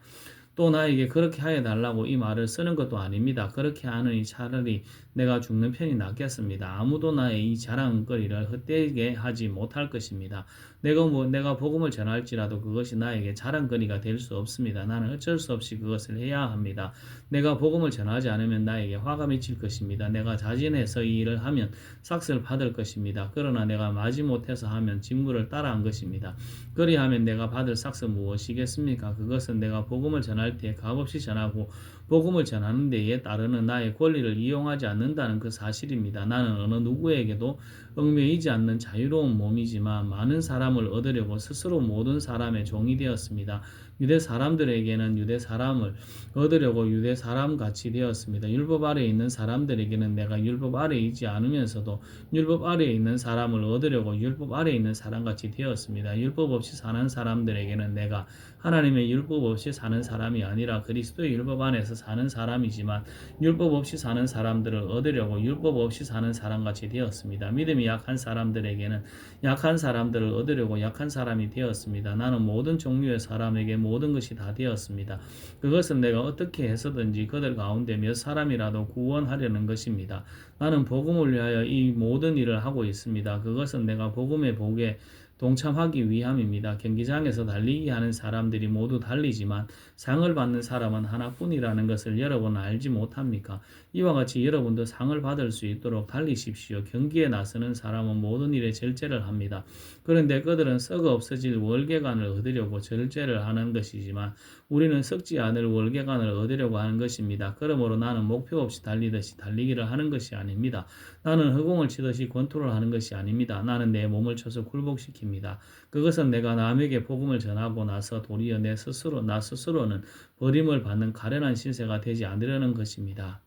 또 나에게 그렇게 하여 달라고 이 말을 쓰는 것도 아닙니다. 그렇게 하느니 차라리 내가 죽는 편이 낫겠습니다. 아무도 나의 이 자랑거리를 헛되게 하지 못할 것입니다. 내가 복음을 전할지라도 그것이 나에게 자랑거리가 될 수 없습니다. 나는 어쩔 수 없이 그것을 해야 합니다. 내가 복음을 전하지 않으면 나에게 화가 미칠 것입니다. 내가 자진해서 이 일을 하면 삭슬 받을 것입니다. 그러나 내가 마지못해서 하면 직무를 따라한 것입니다. 그리하면 내가 받을 삭슬 무엇이겠습니까? 그것은 내가 복음을 전할 때 값없이 전하고 복음을 전하는 데에 따르는 나의 권리를 이용하지 않는다는 그 사실입니다. 나는 어느 누구에게도 얽매이지 않는 자유로운 몸이지만 많은 사람을 얻으려고 스스로 모든 사람의 종이 되었습니다. 유대 사람들에게는 유대 사람을 얻으려고 유대 사람 같이 되었습니다. 율법 아래에 있는 사람들에게는 내가 율법 아래에 있지 않으면서도 율법 아래에 있는 사람을 얻으려고 율법 아래에 있는 사람 같이 되었습니다. 율법 없이 사는 사람들에게는 내가 하나님의 율법 없이 사는 사람이 아니라 그리스도의 율법 안에서 사는 사람이지만 율법 없이 사는 사람들을 얻으려고 율법 없이 사는 사람같이 되었습니다. 믿음이 약한 사람들에게는 약한 사람들을 얻으려고 약한 사람이 되었습니다. 나는 모든 종류의 사람에게 모든 것이 다 되었습니다. 그것은 내가 어떻게 해서든지 그들 가운데 몇 사람이라도 구원하려는 것입니다. 나는 복음을 위하여 이 모든 일을 하고 있습니다. 그것은 내가 복음의 복에 동참하기 위함입니다. 경기장에서 달리기 하는 사람들이 모두 달리지만 상을 받는 사람은 하나뿐이라는 것을 여러분은 알지 못합니까? 이와 같이 여러분도 상을 받을 수 있도록 달리십시오. 경기에 나서는 사람은 모든 일에 절제를 합니다. 그런데 그들은 썩어 없어질 월계관을 얻으려고 절제를 하는 것이지만 우리는 썩지 않을 월계관을 얻으려고 하는 것입니다. 그러므로 나는 목표 없이 달리듯이 달리기를 하는 것이 아닙니다. 나는 허공을 치듯이 권투를 하는 것이 아닙니다. 나는 내 몸을 쳐서 굴복시킵니다. 그것은 내가 남에게 복음을 전하고 나서 도리어 나 스스로는 버림을 받는 가련한 신세가 되지 않으려는 것입니다.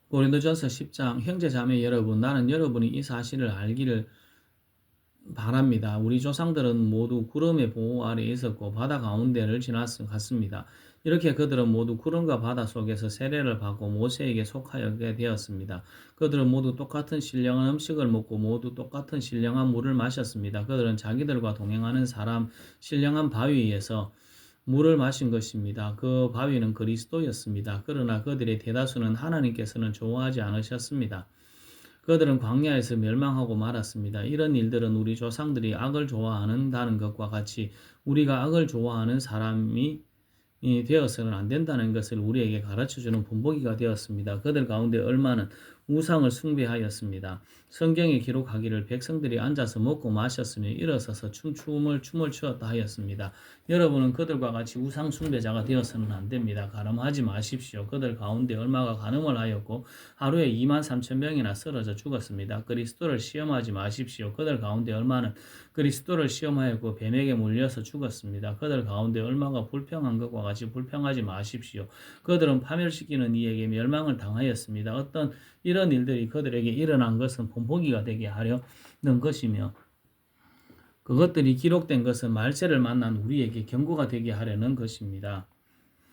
고린도전서 10장 형제 자매 여러분, 나는 여러분이 이 사실을 알기를 바랍니다. 우리 조상들은 모두 구름의 보호 아래에 있었고 바다 가운데를 지나갔습니다. 이렇게 그들은 모두 구름과 바다 속에서 세례를 받고 모세에게 속하게 되었습니다. 그들은 모두 똑같은 신령한 음식을 먹고 모두 똑같은 신령한 물을 마셨습니다. 그들은 자기들과 동행하는 사람 신령한 바위에서 물을 마신 것입니다. 그 바위는 그리스도였습니다. 그러나 그들의 대다수는 하나님께서는 좋아하지 않으셨습니다. 그들은 광야에서 멸망하고 말았습니다. 이런 일들은 우리 조상들이 악을 좋아한다는 것과 같이 우리가 악을 좋아하는 사람이 되어서는 안 된다는 것을 우리에게 가르쳐주는 본보기가 되었습니다. 그들 가운데 얼마는 우상을 숭배하였습니다. 성경에 기록하기를 백성들이 앉아서 먹고 마셨으며 일어서서 춤을 추었다 하였습니다. 여러분은 그들과 같이 우상 숭배자가 되어서는 안 됩니다. 가늠하지 마십시오. 그들 가운데 얼마가 간음을 하였고 하루에 23,000명이나 쓰러져 죽었습니다. 그리스도를 시험하지 마십시오. 그들 가운데 얼마는 그리스도를 시험하였고 뱀에게 물려서 죽었습니다. 그들 가운데 얼마가 불평한 것과 같이 불평하지 마십시오. 그들은 파멸시키는 이에게 멸망을 당하였습니다. 어떤 이런 일들이 그들에게 일어난 것은 본보기가 되게 하려는 것이며 그것들이 기록된 것은 말세를 만난 우리에게 경고가 되게 하려는 것입니다.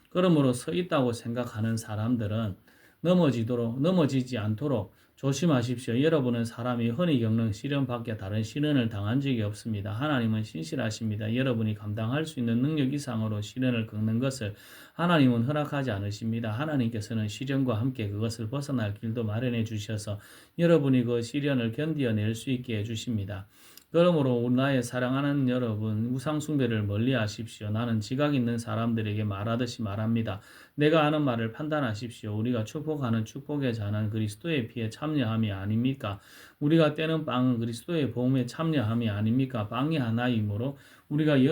그러므로 서 있다고 생각하는 사람들은 넘어지지 않도록 조심하십시오. 여러분은 사람이 흔히 겪는 시련 밖에 다른 시련을 당한 적이 없습니다. 하나님은 신실하십니다. 여러분이 감당할 수 있는 능력 이상으로 시련을 겪는 것을 하나님은 허락하지 않으십니다. 하나님께서는 시련과 함께 그것을 벗어날 길도 마련해 주셔서 여러분이 그 시련을 견디어낼 수 있게 해주십니다. 그러므로 나의 사랑하는 여러분, 우상숭배를 멀리하십시오. 나는 지각 있는 사람들에게 말하듯이 말합니다. 내가 하는 말을 판단하십시오. 우리가 축복하는 축복의 잔은 그리스도의 피에 참여함이 아닙니까? 우리가 떼는 빵은 그리스도의 복음에 참여함이 아닙니까? 빵이 하나이므로 우리가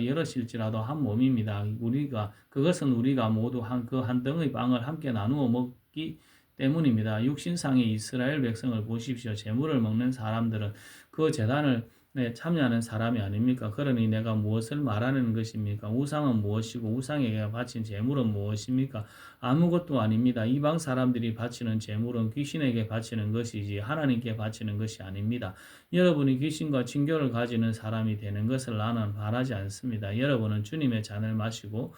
여럿일지라도 한 몸입니다. 그것은 우리가 모두 한 덩의 빵을 함께 나누어 먹기 때문입니다. 육신상의 이스라엘 백성을 보십시오. 제물을 먹는 사람들은 그 제단을 참여하는 사람이 아닙니까? 그러니 내가 무엇을 말하는 것입니까? 우상은 무엇이고 우상에게 바친 제물은 무엇입니까? 아무것도 아닙니다. 이방 사람들이 바치는 제물은 귀신에게 바치는 것이지 하나님께 바치는 것이 아닙니다. 여러분이 귀신과 친교를 가지는 사람이 되는 것을 나는 바라지 않습니다. 여러분은 주님의 잔을 마시고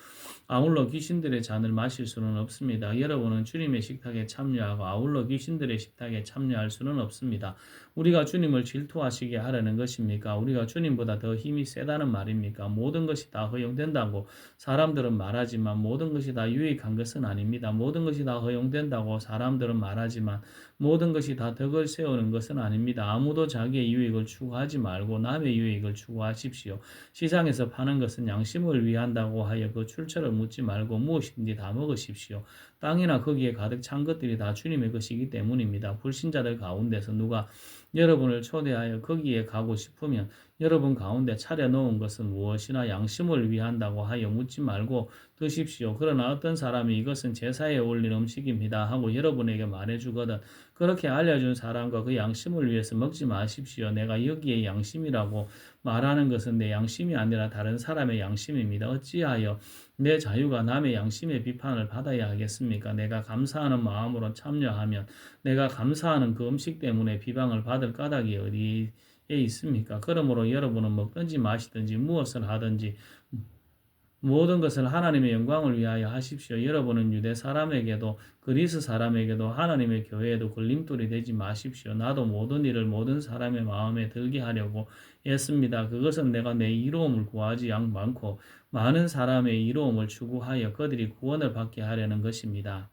아울러 귀신들의 잔을 마실 수는 없습니다. 여러분은 주님의 식탁에 참여하고 아울러 귀신들의 식탁에 참여할 수는 없습니다. 우리가 주님을 질투하시게 하려는 것입니까? 우리가 주님보다 더 힘이 세다는 말입니까? 모든 것이 다 허용된다고 사람들은 말하지만 모든 것이 다 유익한 것은 아닙니다. 모든 것이 다 허용된다고 사람들은 말하지만 모든 것이 다 덕을 세우는 것은 아닙니다. 아무도 자기의 유익을 추구하지 말고 남의 유익을 추구하십시오. 시장에서 파는 것은 양심을 위한다고 하여 그 출처를 묻지 말고 무엇이든지 다 먹으십시오. 땅이나 거기에 가득 찬 것들이 다 주님의 것이기 때문입니다. 불신자들 가운데서 누가 여러분을 초대하여 거기에 가고 싶으면 여러분 가운데 차려놓은 것은 무엇이나 양심을 위한다고 하여 묻지 말고 드십시오. 그러나 어떤 사람이 이것은 제사에 올린 음식입니다 하고 여러분에게 말해주거든 그렇게 알려준 사람과 그 양심을 위해서 먹지 마십시오. 내가 여기에 양심이라고 말하는 것은 내 양심이 아니라 다른 사람의 양심입니다. 어찌하여 내 자유가 남의 양심의 비판을 받아야 하겠습니까? 내가 감사하는 마음으로 참여하면 내가 감사하는 그 음식 때문에 비방을 받을 까닭이 어디에 있습니까? 그러므로 여러분은 먹든지 마시든지 무엇을 하든지 모든 것을 하나님의 영광을 위하여 하십시오. 여러분은 유대 사람에게도 그리스 사람에게도 하나님의 교회에도 걸림돌이 되지 마십시오. 나도 모든 일을 모든 사람의 마음에 들게 하려고 했습니다. 그것은 내가 내 이로움을 구하지 않고 많은 사람의 이로움을 추구하여 그들이 구원을 받게 하려는 것입니다.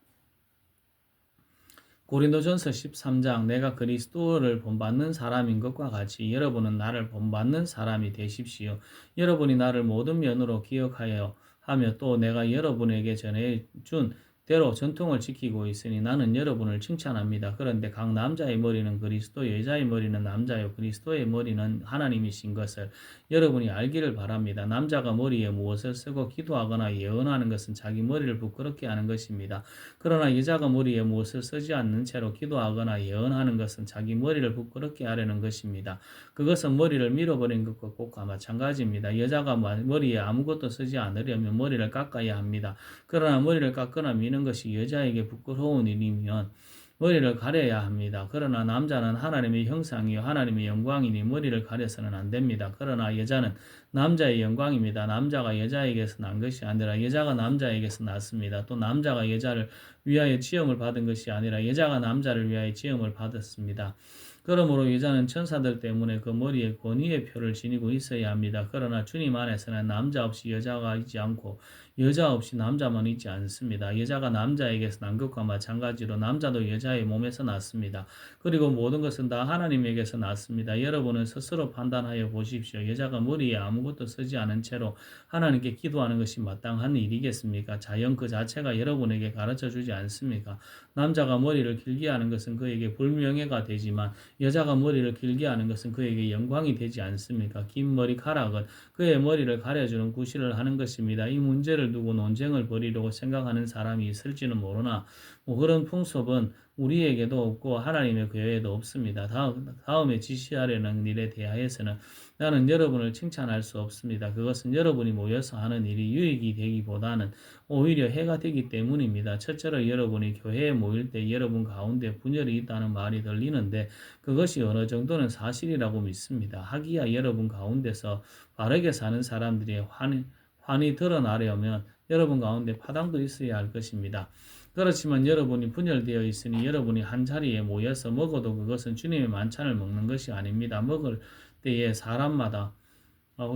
고린도전서 13장 내가 그리스도를 본받는 사람인 것과 같이 여러분은 나를 본받는 사람이 되십시오. 여러분이 나를 모든 면으로 기억하여 하며 또 내가 여러분에게 전해준 대로 전통을 지키고 있으니 나는 여러분을 칭찬합니다. 그런데 각 남자의 머리는 그리스도, 여자의 머리는 남자요, 그리스도의 머리는 하나님이신 것을 여러분이 알기를 바랍니다. 남자가 머리에 무엇을 쓰고 기도하거나 예언하는 것은 자기 머리를 부끄럽게 하는 것입니다. 그러나 여자가 머리에 무엇을 쓰지 않는 채로 기도하거나 예언하는 것은 자기 머리를 부끄럽게 하려는 것입니다. 그것은 머리를 밀어버린 것과 꼭과 마찬가지입니다. 여자가 머리에 아무것도 쓰지 않으려면 머리를 깎아야 합니다. 그러나 머리를 깎거나 미는 것이 여자에게 부끄러운 일이면 머리를 가려야 합니다. 그러나 남자는 하나님의 형상이요 하나님의 영광이니 머리를 가려서는 안 됩니다. 그러나 여자는 남자의 영광입니다. 남자가 여자에게서 난 것이 아니라 여자가 남자에게서 났습니다. 또 남자가 여자를 위하여 지음을 받은 것이 아니라 여자가 남자를 위하여 지음을 받았습니다. 그러므로 여자는 천사들 때문에 그 머리에 권위의 표를 지니고 있어야 합니다. 그러나 주님 안에서는 남자 없이 여자가 있지 않고 여자 없이 남자만 있지 않습니다. 여자가 남자에게서 난 것과 마찬가지로 남자도 여자의 몸에서 났습니다. 그리고 모든 것은 다 하나님에게서 났습니다. 여러분은 스스로 판단하여 보십시오. 여자가 머리에 아무것도 쓰지 않은 채로 하나님께 기도하는 것이 마땅한 일이겠습니까? 자연 그 자체가 여러분에게 가르쳐 주지 않습니까? 남자가 머리를 길게 하는 것은 그에게 불명예가 되지만 여자가 머리를 길게 하는 것은 그에게 영광이 되지 않습니까? 긴 머리카락은 그의 머리를 가려주는 구실을 하는 것입니다. 이 문제를 두고 논쟁을 벌이려고 생각하는 사람이 있을지는 모르나 그런 풍습은 우리에게도 없고 하나님의 교회에도 없습니다. 다음에 지시하려는 일에 대하여서는 나는 여러분을 칭찬할 수 없습니다. 그것은 여러분이 모여서 하는 일이 유익이 되기보다는 오히려 해가 되기 때문입니다. 첫째로 여러분이 교회에 모일 때 여러분 가운데 분열이 있다는 말이 들리는데 그것이 어느 정도는 사실이라고 믿습니다. 하기야 여러분 가운데서 바르게 사는 사람들이 환히 드러나려면 여러분 가운데 파당도 있어야 할 것입니다. 그렇지만 여러분이 분열되어 있으니 여러분이 한 자리에 모여서 먹어도 그것은 주님의 만찬을 먹는 것이 아닙니다. 먹을 때에 사람마다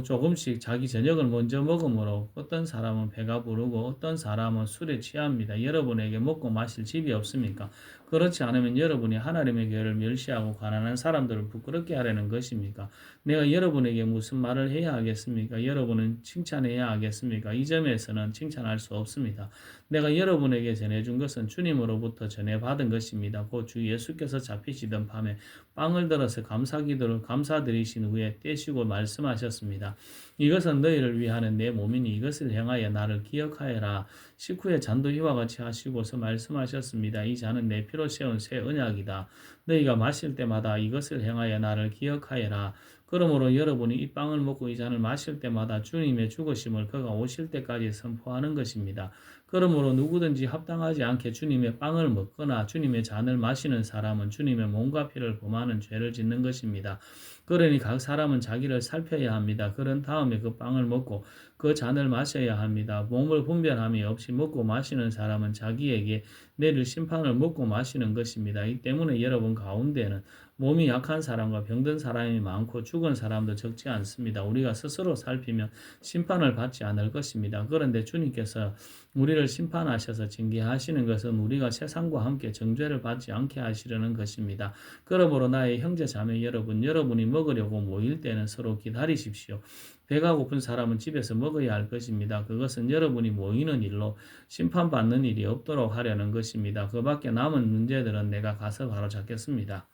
조금씩 자기 저녁을 먼저 먹으므로 어떤 사람은 배가 부르고 어떤 사람은 술에 취합니다. 여러분에게 먹고 마실 집이 없습니까? 그렇지 않으면 여러분이 하나님의 교회를 멸시하고 가난한 사람들을 부끄럽게 하려는 것입니까? 내가 여러분에게 무슨 말을 해야 하겠습니까? 여러분은 칭찬해야 하겠습니까? 이 점에서는 칭찬할 수 없습니다. 내가 여러분에게 전해준 것은 주님으로부터 전해받은 것입니다. 곧 주 예수께서 잡히시던 밤에 빵을 들어서 감사기도를 감사드리신 후에 떼시고 말씀하셨습니다. 이것은 너희를 위하는 내 몸이니 이것을 행하여 나를 기억하여라. 식후에 잔도 이와 같이 하시고서 말씀하셨습니다. 이 잔은 내 피로 세운 새 언약이다. 너희가 마실 때마다 이것을 행하여 나를 기억하여라. 그러므로 여러분이 이 빵을 먹고 이 잔을 마실 때마다 주님의 죽으심을 그가 오실 때까지 선포하는 것입니다. 그러므로 누구든지 합당하지 않게 주님의 빵을 먹거나 주님의 잔을 마시는 사람은 주님의 몸과 피를 범하는 죄를 짓는 것입니다. 그러니 각 사람은 자기를 살펴야 합니다. 그런 다음에 그 빵을 먹고 그 잔을 마셔야 합니다. 몸을 분별함이 없이 먹고 마시는 사람은 자기에게 내릴 심판을 먹고 마시는 것입니다. 이 때문에 여러분 가운데는 몸이 약한 사람과 병든 사람이 많고 죽은 사람도 적지 않습니다. 우리가 스스로 살피면 심판을 받지 않을 것입니다. 그런데 주님께서 우리를 심판하셔서 징계하시는 것은 우리가 세상과 함께 정죄를 받지 않게 하시려는 것입니다. 그러므로 나의 형제 자매 여러분이 먹으려고 모일 때는 서로 기다리십시오. 배가 고픈 사람은 집에서 먹어야 할 것입니다. 그것은 여러분이 모이는 일로 심판받는 일이 없도록 하려는 것입니다. 그 밖에 남은 문제들은 내가 가서 바로 잡겠습니다.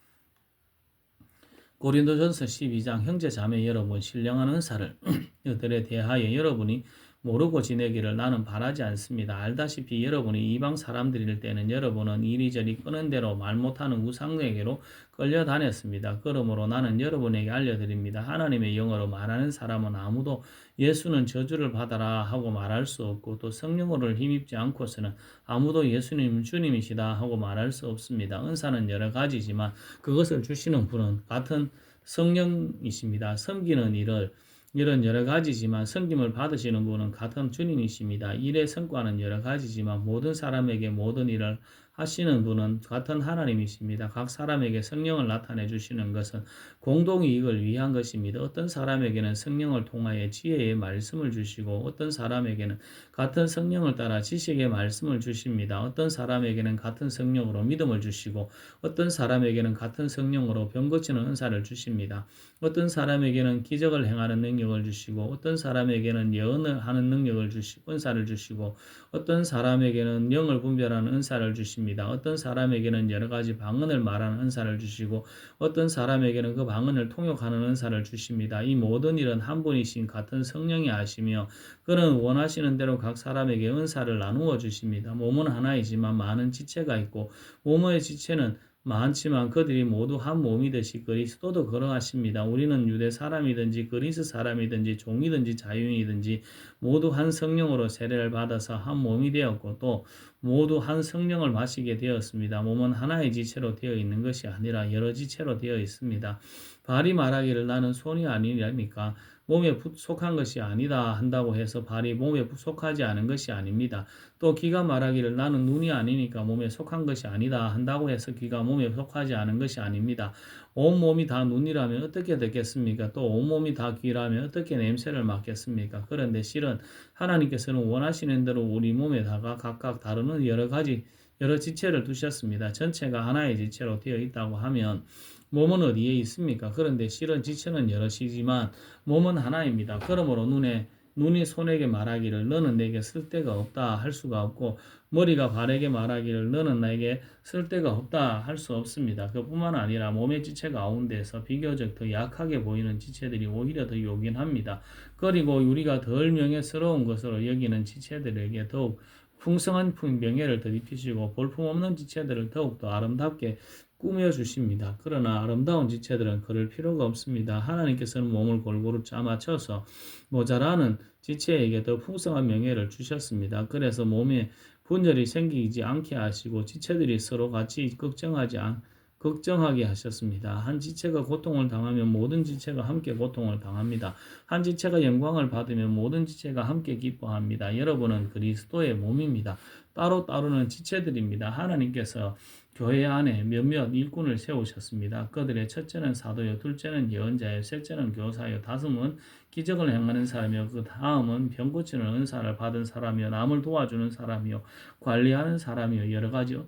고린도전서 12장 형제 자매 여러분 신령한 은사를 이들에 대하여 여러분이 모르고 지내기를 나는 바라지 않습니다. 알다시피 여러분이 이방 사람들일 때는 여러분은 이리저리 끄는 대로 말 못하는 우상에게로 끌려다녔습니다. 그러므로 나는 여러분에게 알려드립니다. 하나님의 영어로 말하는 사람은 아무도 예수는 저주를 받아라 하고 말할 수 없고 또 성령으로 힘입지 않고서는 아무도 예수님 주님이시다 하고 말할 수 없습니다. 은사는 여러 가지지만 그것을 주시는 분은 같은 성령이십니다. 섬기는 일을 이런 여러 가지지만 섬김을 받으시는 분은 같은 주님이십니다. 일의 성과는 여러 가지지만 모든 사람에게 모든 일을 하시는 분은 같은 하나님이십니다. 각 사람에게 성령을 나타내 주시는 것은 공동이익을 위한 것입니다. 어떤 사람에게는 성령을 통하여 지혜의 말씀을 주시고 어떤 사람에게는 같은 성령을 따라 지식의 말씀을 주십니다. 어떤 사람에게는 같은 성령으로 믿음을 주시고 어떤 사람에게는 같은 성령으로 병 고치는 은사를 주십니다. 어떤 사람에게는 기적을 행하는 능력을 주시고 어떤 사람에게는 예언을 하는 능력을 주시고 은사를 주시고 어떤 사람에게는 영을 분별하는 은사를 주십니다. 어떤 사람에게는 여러 가지 방언을 말하는 은사를 주시고 어떤 사람에게는 그 방언을 통역하는 은사를 주십니다. 이 모든 일은 한 분이신 같은 성령이 하시며 그는 원하시는 대로 각 사람에게 은사를 나누어 주십니다. 몸은 하나이지만 많은 지체가 있고 몸의 지체는 많지만 그들이 모두 한 몸이듯이 그리스도도 그러하십니다. 우리는 유대 사람이든지 그리스 사람이든지 종이든지 자유인이든지 모두 한 성령으로 세례를 받아서 한 몸이 되었고 또 모두 한 성령을 마시게 되었습니다. 몸은 하나의 지체로 되어 있는 것이 아니라 여러 지체로 되어 있습니다. 발이 말하기를 나는 손이 아니라니까 몸에 속한 것이 아니다 한다고 해서 발이 몸에 속하지 않은 것이 아닙니다. 또 귀가 말하기를 나는 눈이 아니니까 몸에 속한 것이 아니다 한다고 해서 귀가 몸에 속하지 않은 것이 아닙니다. 온몸이 다 눈이라면 어떻게 됐겠습니까? 또 온몸이 다 귀라면 어떻게 냄새를 맡겠습니까? 그런데 실은 하나님께서는 원하시는 대로 우리 몸에다가 각각 다루는 여러 지체를 두셨습니다. 전체가 하나의 지체로 되어 있다고 하면 몸은 어디에 있습니까? 그런데 실은 지체는 여럿이지만 몸은 하나입니다. 그러므로 눈이 손에게 말하기를 너는 내게 쓸데가 없다 할 수가 없고 머리가 발에게 말하기를 너는 나에게 쓸데가 없다 할 수 없습니다. 그뿐만 아니라 몸의 지체 가운데서 비교적 더 약하게 보이는 지체들이 오히려 더 요긴합니다. 그리고 우리가 덜 명예스러운 것으로 여기는 지체들에게 더욱 풍성한 명예를 더 입히시고 볼품없는 지체들을 더욱더 아름답게 꾸며주십니다. 그러나 아름다운 지체들은 그럴 필요가 없습니다. 하나님께서는 몸을 골고루 짜맞춰서 모자라는 지체에게 더 풍성한 명예를 주셨습니다. 그래서 몸에 분열이 생기지 않게 하시고 지체들이 서로 같이 걱정하게 하셨습니다. 한 지체가 고통을 당하면 모든 지체가 함께 고통을 당합니다. 한 지체가 영광을 받으면 모든 지체가 함께 기뻐합니다. 여러분은 그리스도의 몸입니다. 따로따로는 지체들입니다. 하나님께서 교회 안에 몇몇 일꾼을 세우셨습니다. 그들의 첫째는 사도요, 둘째는 예언자요, 셋째는 교사요, 다섯은 기적을 행하는 사람이요, 그 다음은 병 고치는 은사를 받은 사람이요, 남을 도와주는 사람이요, 관리하는 사람이요, 여러 가지요.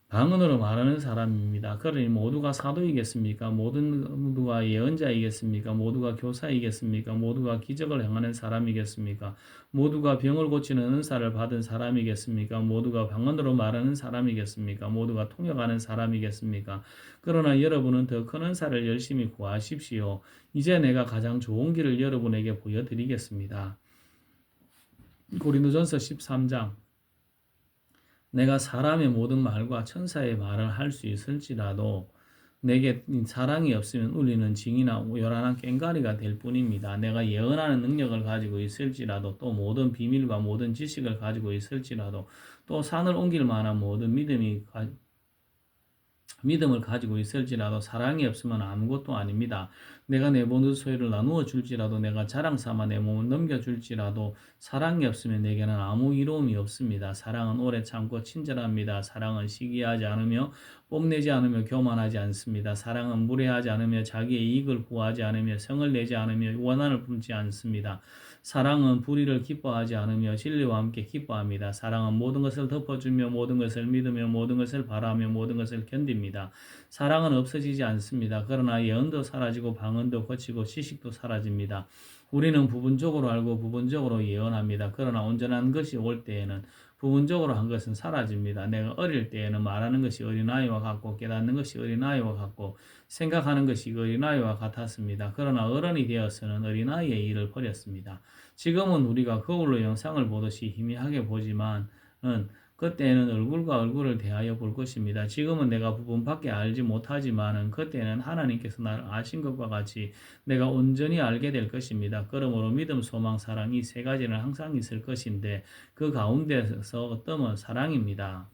방언으로 말하는 사람입니다. 그러니 모두가 사도이겠습니까? 모두가 예언자이겠습니까? 모두가 교사이겠습니까? 모두가 기적을 행하는 사람이겠습니까? 모두가 병을 고치는 은사를 받은 사람이겠습니까? 모두가 방언으로 말하는 사람이겠습니까? 모두가 통역하는 사람이겠습니까? 그러나 여러분은 더 큰 은사를 열심히 구하십시오. 이제 내가 가장 좋은 길을 여러분에게 보여드리겠습니다. 고린도전서 13장 내가 사람의 모든 말과 천사의 말을 할 수 있을지라도 내게 사랑이 없으면 울리는 징이나 요란한 꽹과리가 될 뿐입니다. 내가 예언하는 능력을 가지고 있을지라도 또 모든 비밀과 모든 지식을 가지고 있을지라도 또 산을 옮길 만한 모든 믿음을 가지고 있을지라도 사랑이 없으면 아무것도 아닙니다. 내가 내 모든 소유를 나누어 줄지라도 내가 자랑 삼아 내 몸을 넘겨줄지라도 사랑이 없으면 내게는 아무 이로움이 없습니다. 사랑은 오래 참고 친절합니다. 사랑은 시기하지 않으며 뽐내지 않으며 교만하지 않습니다. 사랑은 무례하지 않으며 자기의 이익을 구하지 않으며 성을 내지 않으며 원한을 품지 않습니다. 사랑은 불의를 기뻐하지 않으며 진리와 함께 기뻐합니다. 사랑은 모든 것을 덮어주며 모든 것을 믿으며 모든 것을 바라며 모든 것을 견딥니다. 사랑은 없어지지 않습니다. 그러나 예언도 사라지고 방언도 거치고 지식도 사라집니다. 우리는 부분적으로 알고 부분적으로 예언합니다. 그러나 온전한 것이 올 때에는 부분적으로 한 것은 사라집니다. 내가 어릴 때에는 말하는 것이 어린아이와 같고 깨닫는 것이 어린아이와 같고 생각하는 것이 어린아이와 같았습니다. 그러나 어른이 되어서는 어린아이의 일을 버렸습니다. 지금은 우리가 거울로 영상을 보듯이 희미하게 보지만은 그때는 얼굴과 얼굴을 대하여 볼 것입니다. 지금은 내가 부분밖에 알지 못하지만은 그때는 하나님께서 나를 아신 것과 같이 내가 온전히 알게 될 것입니다. 그러므로 믿음, 소망, 사랑 이 세 가지는 항상 있을 것인데 그 가운데서 어떠면 사랑입니다.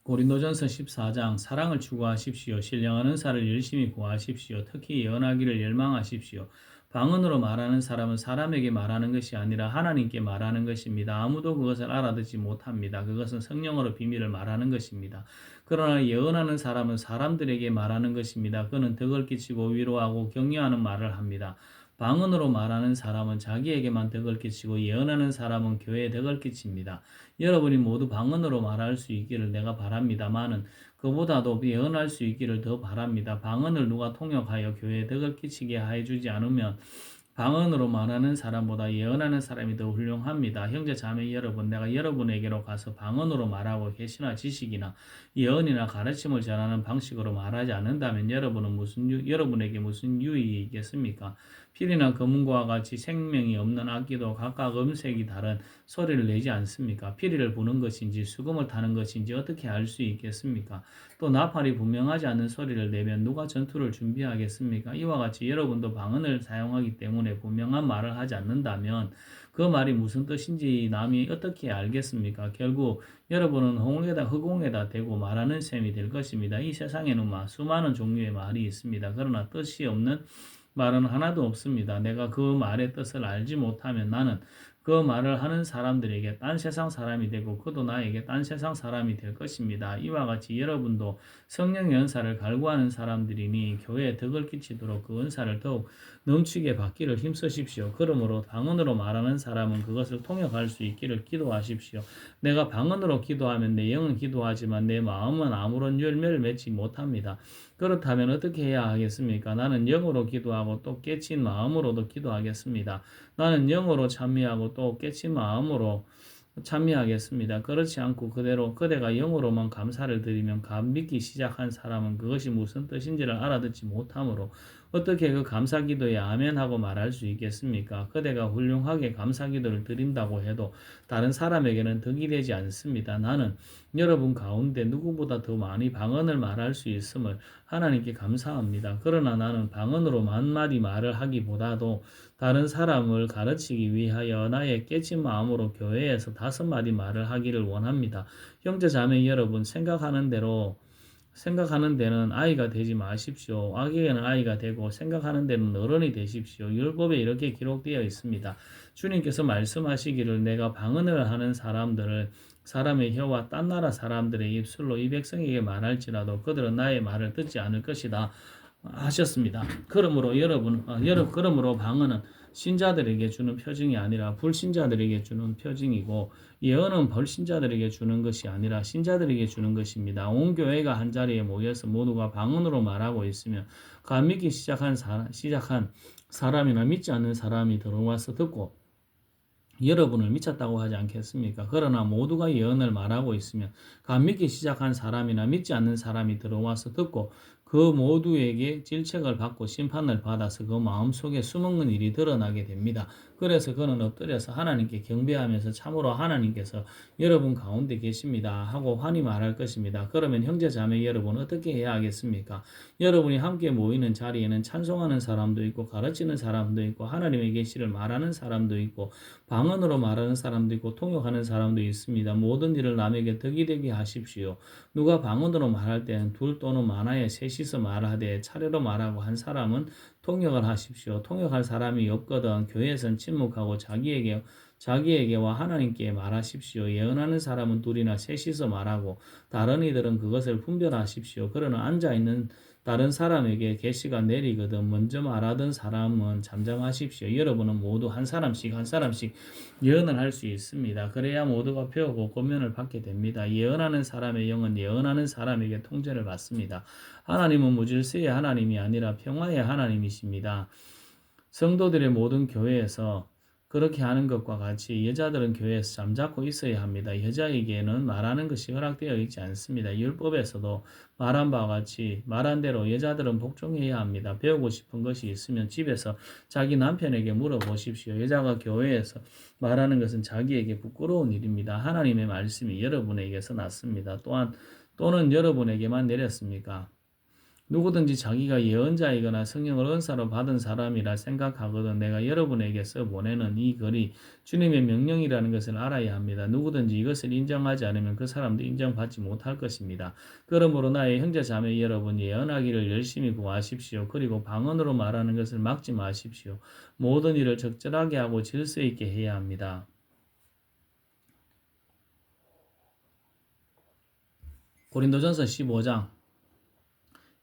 고린도전서 14장 사랑을 추구하십시오. 신령한 은사를 열심히 구하십시오. 특히 예언하기를 열망하십시오. 방언으로 말하는 사람은 사람에게 말하는 것이 아니라 하나님께 말하는 것입니다. 아무도 그것을 알아듣지 못합니다. 그것은 성령으로 비밀을 말하는 것입니다. 그러나 예언하는 사람은 사람들에게 말하는 것입니다. 그는 덕을 끼치고 위로하고 격려하는 말을 합니다. 방언으로 말하는 사람은 자기에게만 덕을 끼치고 예언하는 사람은 교회에 덕을 끼칩니다. 여러분이 모두 방언으로 말할 수 있기를 내가 바랍니다마는 그보다도 예언할 수 있기를 더 바랍니다. 방언을 누가 통역하여 교회에 덕을 끼치게 해주지 않으면 방언으로 말하는 사람보다 예언하는 사람이 더 훌륭합니다. 형제 자매 여러분, 내가 여러분에게로 가서 방언으로 말하고 계시나 지식이나 예언이나 가르침을 전하는 방식으로 말하지 않는다면 여러분에게 무슨 유익이 있겠습니까? 필이나 검은고와 같이 생명이 없는 악기도 각각 음색이 다른 소리를 내지 않습니까? 피리를 부는 것인지 수금을 타는 것인지 어떻게 알 수 있겠습니까? 또 나팔이 분명하지 않는 소리를 내면 누가 전투를 준비하겠습니까? 이와 같이 여러분도 방언을 사용하기 때문에 분명한 말을 하지 않는다면 그 말이 무슨 뜻인지 남이 어떻게 알겠습니까? 결국 여러분은 허공에다 대고 말하는 셈이 될 것입니다. 이 세상에는 수많은 종류의 말이 있습니다. 그러나 뜻이 없는 말은 하나도 없습니다. 내가 그 말의 뜻을 알지 못하면 나는 그 말을 하는 사람들에게 딴 세상 사람이 되고 그도 나에게 딴 세상 사람이 될 것입니다. 이와 같이 여러분도 성령의 은사를 갈구하는 사람들이니 교회에 덕을 끼치도록 그 은사를 더욱 넘치게 받기를 힘쓰십시오. 그러므로 방언으로 말하는 사람은 그것을 통역할 수 있기를 기도하십시오. 내가 방언으로 기도하면 내 영은 기도하지만 내 마음은 아무런 열매를 맺지 못합니다. 그렇다면 어떻게 해야 하겠습니까? 나는 영으로 기도하고 또 깨친 마음으로도 기도하겠습니다. 나는 영으로 찬미하고 또 깨친 마음으로 찬미하겠습니다. 그렇지 않고 그대가 영으로만 감사를 드리면 감밌기 시작한 사람은 그것이 무슨 뜻인지를 알아듣지 못하므로 어떻게 그 감사 기도에 아멘하고 말할 수 있겠습니까? 그대가 훌륭하게 감사 기도를 드린다고 해도 다른 사람에게는 덕이 되지 않습니다. 나는 여러분 가운데 누구보다 더 많이 방언을 말할 수 있음을 하나님께 감사합니다. 그러나 나는 방언으로 만마디 말을 하기보다도 다른 사람을 가르치기 위하여 나의 깨친 마음으로 교회에서 5마디 말을 하기를 원합니다. 형제 자매 여러분, 생각하는 데는 아이가 되지 마십시오. 아기에는 아이가 되고 생각하는 데는 어른이 되십시오. 율법에 이렇게 기록되어 있습니다. 주님께서 말씀하시기를 내가 방언을 하는 사람의 혀와 딴 나라 사람들의 입술로 이 백성에게 말할지라도 그들은 나의 말을 듣지 않을 것이다 하셨습니다. 그러므로 방언은 신자들에게 주는 표징이 아니라 불신자들에게 주는 표징이고 예언은 불신자들에게 주는 것이 아니라 신자들에게 주는 것입니다. 온 교회가 한 자리에 모여서 모두가 방언으로 말하고 있으면 감믿기 시작한 사람이나 믿지 않는 사람이 들어와서 듣고 여러분을 미쳤다고 하지 않겠습니까? 그러나 모두가 예언을 말하고 있으면 감믿기 시작한 사람이나 믿지 않는 사람이 들어와서 듣고 그 모두에게 질책을 받고 심판을 받아서 그 마음속에 숨은 일이 드러나게 됩니다. 그래서 그는 엎드려서 하나님께 경배하면서 참으로 하나님께서 여러분 가운데 계십니다 하고 환히 말할 것입니다. 그러면 형제 자매 여러분 어떻게 해야 하겠습니까? 여러분이 함께 모이는 자리에는 찬송하는 사람도 있고 가르치는 사람도 있고 하나님의 계시를 말하는 사람도 있고 방언으로 말하는 사람도 있고 통역하는 사람도 있습니다. 모든 일을 남에게 덕이 되게 하십시오. 누가 방언으로 말할 때는 둘 또는 많아야 셋이서 말하되 차례로 말하고 한 사람은 통역을 하십시오. 통역할 사람이 없거든 교회에선 침묵하고 자기에게와 하나님께 말하십시오. 예언하는 사람은 둘이나 셋이서 말하고 다른 이들은 그것을 분별하십시오. 그러나 앉아있는 다른 사람에게 계시가 내리거든 먼저 말하던 사람은 잠잠하십시오. 여러분은 모두 한 사람씩 예언을 할 수 있습니다. 그래야 모두가 배우고 권면을 받게 됩니다. 예언하는 사람의 영은 예언하는 사람에게 통제를 받습니다. 하나님은 무질서의 하나님이 아니라 평화의 하나님이십니다. 성도들의 모든 교회에서 그렇게 하는 것과 같이 여자들은 교회에서 잠자코 있어야 합니다. 여자에게는 말하는 것이 허락되어 있지 않습니다. 율법에서도 말한 바와 같이 말한 대로 여자들은 복종해야 합니다. 배우고 싶은 것이 있으면 집에서 자기 남편에게 물어보십시오. 여자가 교회에서 말하는 것은 자기에게 부끄러운 일입니다. 하나님의 말씀이 여러분에게서 났습니다. 또는 여러분에게만 내렸습니까? 누구든지 자기가 예언자이거나 성령을 은사로 받은 사람이라 생각하거든 내가 여러분에게서 보내는 이 글이 주님의 명령이라는 것을 알아야 합니다. 누구든지 이것을 인정하지 않으면 그 사람도 인정받지 못할 것입니다. 그러므로 나의 형제 자매 여러분 예언하기를 열심히 구하십시오. 그리고 방언으로 말하는 것을 막지 마십시오. 모든 일을 적절하게 하고 질서 있게 해야 합니다. 고린도전서 15장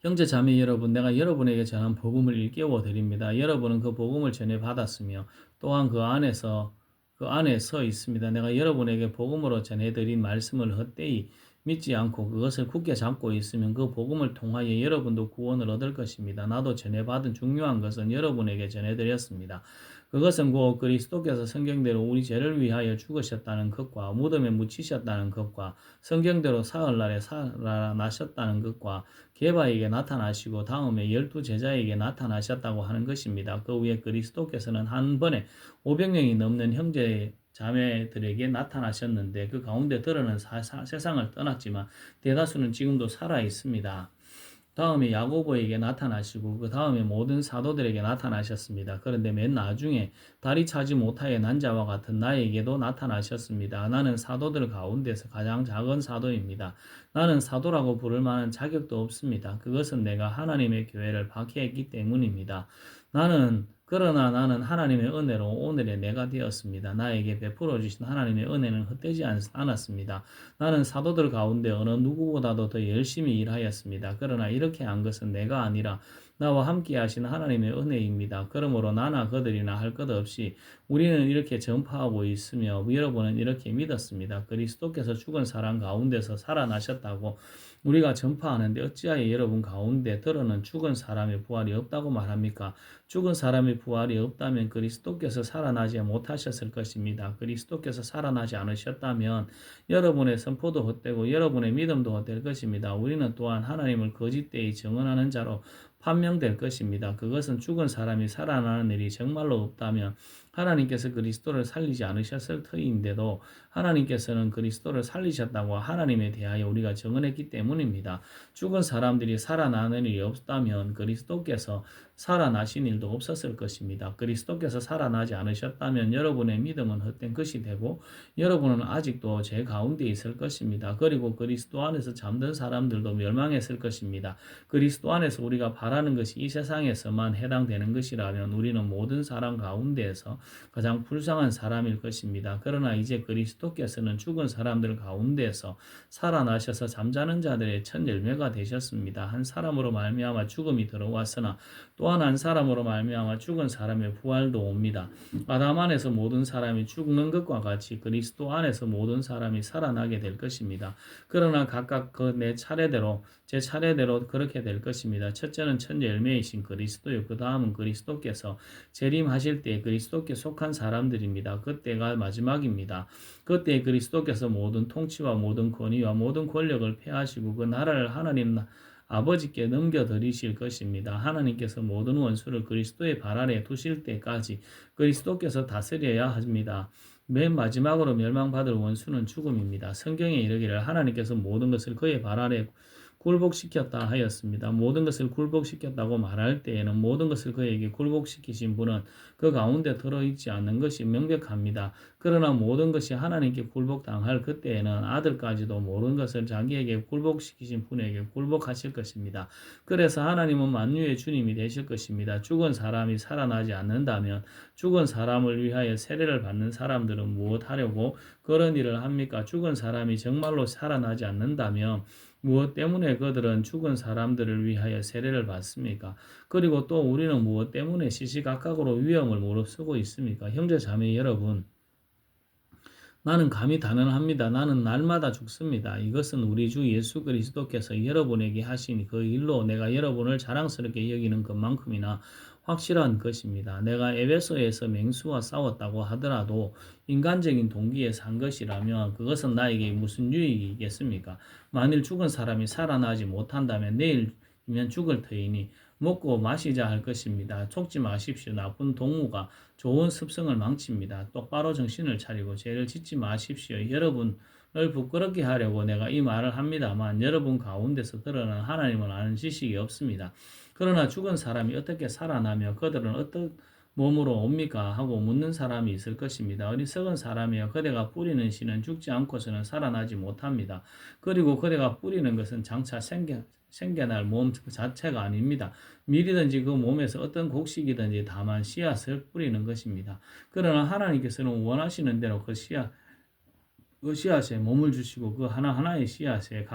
형제 자매 여러분, 내가 여러분에게 전한 복음을 일깨워 드립니다. 여러분은 그 복음을 전해 받았으며 또한 그 안에 서 있습니다. 내가 여러분에게 복음으로 전해 드린 말씀을 헛되이 믿지 않고 그것을 굳게 잡고 있으면 그 복음을 통하여 여러분도 구원을 얻을 것입니다. 나도 전해 받은 중요한 것은 여러분에게 전해 드렸습니다. 그것은 곧 그리스도께서 성경대로 우리 죄를 위하여 죽으셨다는 것과 무덤에 묻히셨다는 것과 성경대로 사흘날에 살아나셨다는 것과 게바에게 나타나시고 다음에 12제자에게 나타나셨다고 하는 것입니다. 그 후에 그리스도께서는 한 번에 500명이 넘는 형제 자매들에게 나타나셨는데 그 가운데 들어는 세상을 떠났지만 대다수는 지금도 살아 있습니다. 다음에 야고보에게 나타나시고 그 다음에 모든 사도들에게 나타나셨습니다. 그런데 맨 나중에 다리 차지 못하여 난 자와 같은 나에게도 나타나셨습니다. 나는 사도들 가운데서 가장 작은 사도입니다. 나는 사도라고 부를 만한 자격도 없습니다. 그것은 내가 하나님의 교회를 박해했기 때문입니다. 그러나 나는 하나님의 은혜로 오늘의 내가 되었습니다. 나에게 베풀어 주신 하나님의 은혜는 헛되지 않았습니다. 나는 사도들 가운데 어느 누구보다도 더 열심히 일하였습니다. 그러나 이렇게 한 것은 내가 아니라 나와 함께 하신 하나님의 은혜입니다. 그러므로 나나 그들이나 할 것 없이 우리는 이렇게 전파하고 있으며 여러분은 이렇게 믿었습니다. 그리스도께서 죽은 사람 가운데서 살아나셨다고 우리가 전파하는데 어찌하여 여러분 가운데 들어는 죽은 사람의 부활이 없다고 말합니까? 죽은 사람의 부활이 없다면 그리스도께서 살아나지 못하셨을 것입니다. 그리스도께서 살아나지 않으셨다면 여러분의 선포도 헛되고 여러분의 믿음도 헛될 것입니다. 우리는 또한 하나님을 거짓되이 증언하는 자로 판명될 것입니다. 그것은 죽은 사람이 살아나는 일이 정말로 없다면 하나님께서 그리스도를 살리지 않으셨을 터인데도 하나님께서는 그리스도를 살리셨다고 하나님에 대하여 우리가 증언했기 때문입니다. 죽은 사람들이 살아나는 일이 없다면 그리스도께서 살아나신 일도 없었을 것입니다. 그리스도께서 살아나지 않으셨다면 여러분의 믿음은 헛된 것이 되고 여러분은 아직도 죄 가운데 있을 것입니다. 그리고 그리스도 안에서 잠든 사람들도 멸망했을 것입니다. 그리스도 안에서 우리가 바라는 것이 이 세상에서만 해당되는 것이라면 우리는 모든 사람 가운데에서 가장 불쌍한 사람일 것입니다. 그러나 이제 그리스도께서는 죽은 사람들 가운데서 살아나셔서 잠자는 자들의 첫 열매가 되셨습니다. 한 사람으로 말미암아 죽음이 들어왔으나 또한 한 사람으로 말미암아 죽은 사람의 부활도 옵니다. 아담 안에서 모든 사람이 죽는 것과 같이 그리스도 안에서 모든 사람이 살아나게 될 것입니다. 그러나 각각 제 차례대로 그렇게 될 것입니다. 첫째는 첫 열매이신 그리스도요. 그 다음은 그리스도께서 재림하실 때 그리스도께 속한 사람들입니다. 그때가 마지막입니다. 그때 그리스도께서 모든 통치와 모든 권위와 모든 권력을 폐하시고 그 나라를 하나님 아버지께 넘겨드리실 것입니다. 하나님께서 모든 원수를 그리스도의 발 아래 두실 때까지 그리스도께서 다스려야 합니다. 맨 마지막으로 멸망받을 원수는 죽음입니다. 성경에 이르기를 하나님께서 모든 것을 그의 발 아래 굴복시켰다 하였습니다. 모든 것을 굴복시켰다고 말할 때에는 모든 것을 그에게 굴복시키신 분은 그 가운데 들어있지 않는 것이 명백합니다. 그러나 모든 것이 하나님께 굴복당할 그때에는 아들까지도 모든 것을 자기에게 굴복시키신 분에게 굴복하실 것입니다. 그래서 하나님은 만유의 주님이 되실 것입니다. 죽은 사람이 살아나지 않는다면 죽은 사람을 위하여 세례를 받는 사람들은 무엇 하려고 그런 일을 합니까? 죽은 사람이 정말로 살아나지 않는다면 무엇 때문에 그들은 죽은 사람들을 위하여 세례를 받습니까? 그리고 또 우리는 무엇 때문에 시시각각으로 위험을 무릅쓰고 있습니까? 형제 자매 여러분, 나는 감히 단언합니다. 나는 날마다 죽습니다. 이것은 우리 주 예수 그리스도께서 여러분에게 하신 그 일로 내가 여러분을 자랑스럽게 여기는 것만큼이나 확실한 것입니다. 내가 에베소에서 맹수와 싸웠다고 하더라도 인간적인 동기에서 한 것이라면 그것은 나에게 무슨 유익이겠습니까? 만일 죽은 사람이 살아나지 못한다면 내일이면 죽을 터이니 먹고 마시자 할 것입니다. 속지 마십시오. 나쁜 동무가 좋은 습성을 망칩니다. 똑바로 정신을 차리고 죄를 짓지 마십시오. 여러분을 부끄럽게 하려고 내가 이 말을 합니다만 여러분 가운데서 드러난 하나님을 아는 지식이 없습니다. 그러나 죽은 사람이 어떻게 살아나며 그들은 어떤 몸으로 옵니까? 하고 묻는 사람이 있을 것입니다. 어리석은 사람이여 그대가 뿌리는 씨는 죽지 않고서는 살아나지 못합니다. 그리고 그대가 뿌리는 것은 장차 생겨날 몸 자체가 아닙니다. 밀이든지 그 몸에서 어떤 곡식이든지 다만 씨앗을 뿌리는 것입니다. 그러나 하나님께서는 원하시는 대로 그 씨앗에 몸을 주시고 그 하나하나의 씨앗에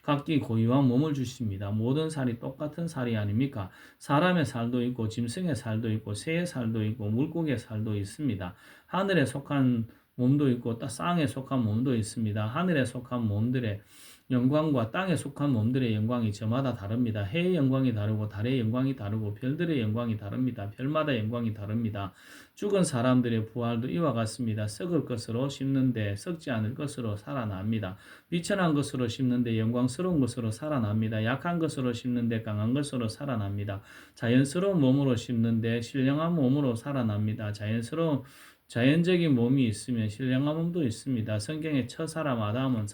각기 고유한 몸을 주십니다. 모든 살이 똑같은 살이 아닙니까? 사람의 살도 있고 짐승의 살도 있고 새의 살도 있고 물고기의 살도 있습니다. 하늘에 속한 몸도 있고 땅에 속한 몸도 있습니다. 하늘에 속한 몸들의 영광과 땅에 속한 몸들의 영광이 저마다 다릅니다. 해의 영광이 다르고 달의 영광이 다르고 별들의 영광이 다릅니다. 별마다 영광이 다릅니다. 죽은 사람들의 부활도 이와 같습니다. 썩을 것으로 심는데 썩지 않을 것으로 살아납니다. 비천한 것으로 심는데 영광스러운 것으로 살아납니다. 약한 것으로 심는데 강한 것으로 살아납니다. 자연스러운 몸으로 심는데 신령한 몸으로 살아납니다. 자연적인 몸이 있으면 신령한 몸도 있습니다. 성경의 첫 사람 아담은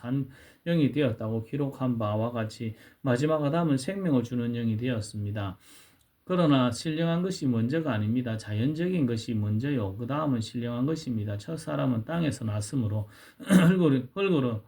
영이 되었다고 기록한 바와 같이 마지막 아담은 생명을 주는 영이 되었습니다. 그러나 신령한 것이 먼저가 아닙니다. 자연적인 것이 먼저요. 그 다음은 신령한 것입니다. 첫 사람은 땅에서 났으므로 흙으로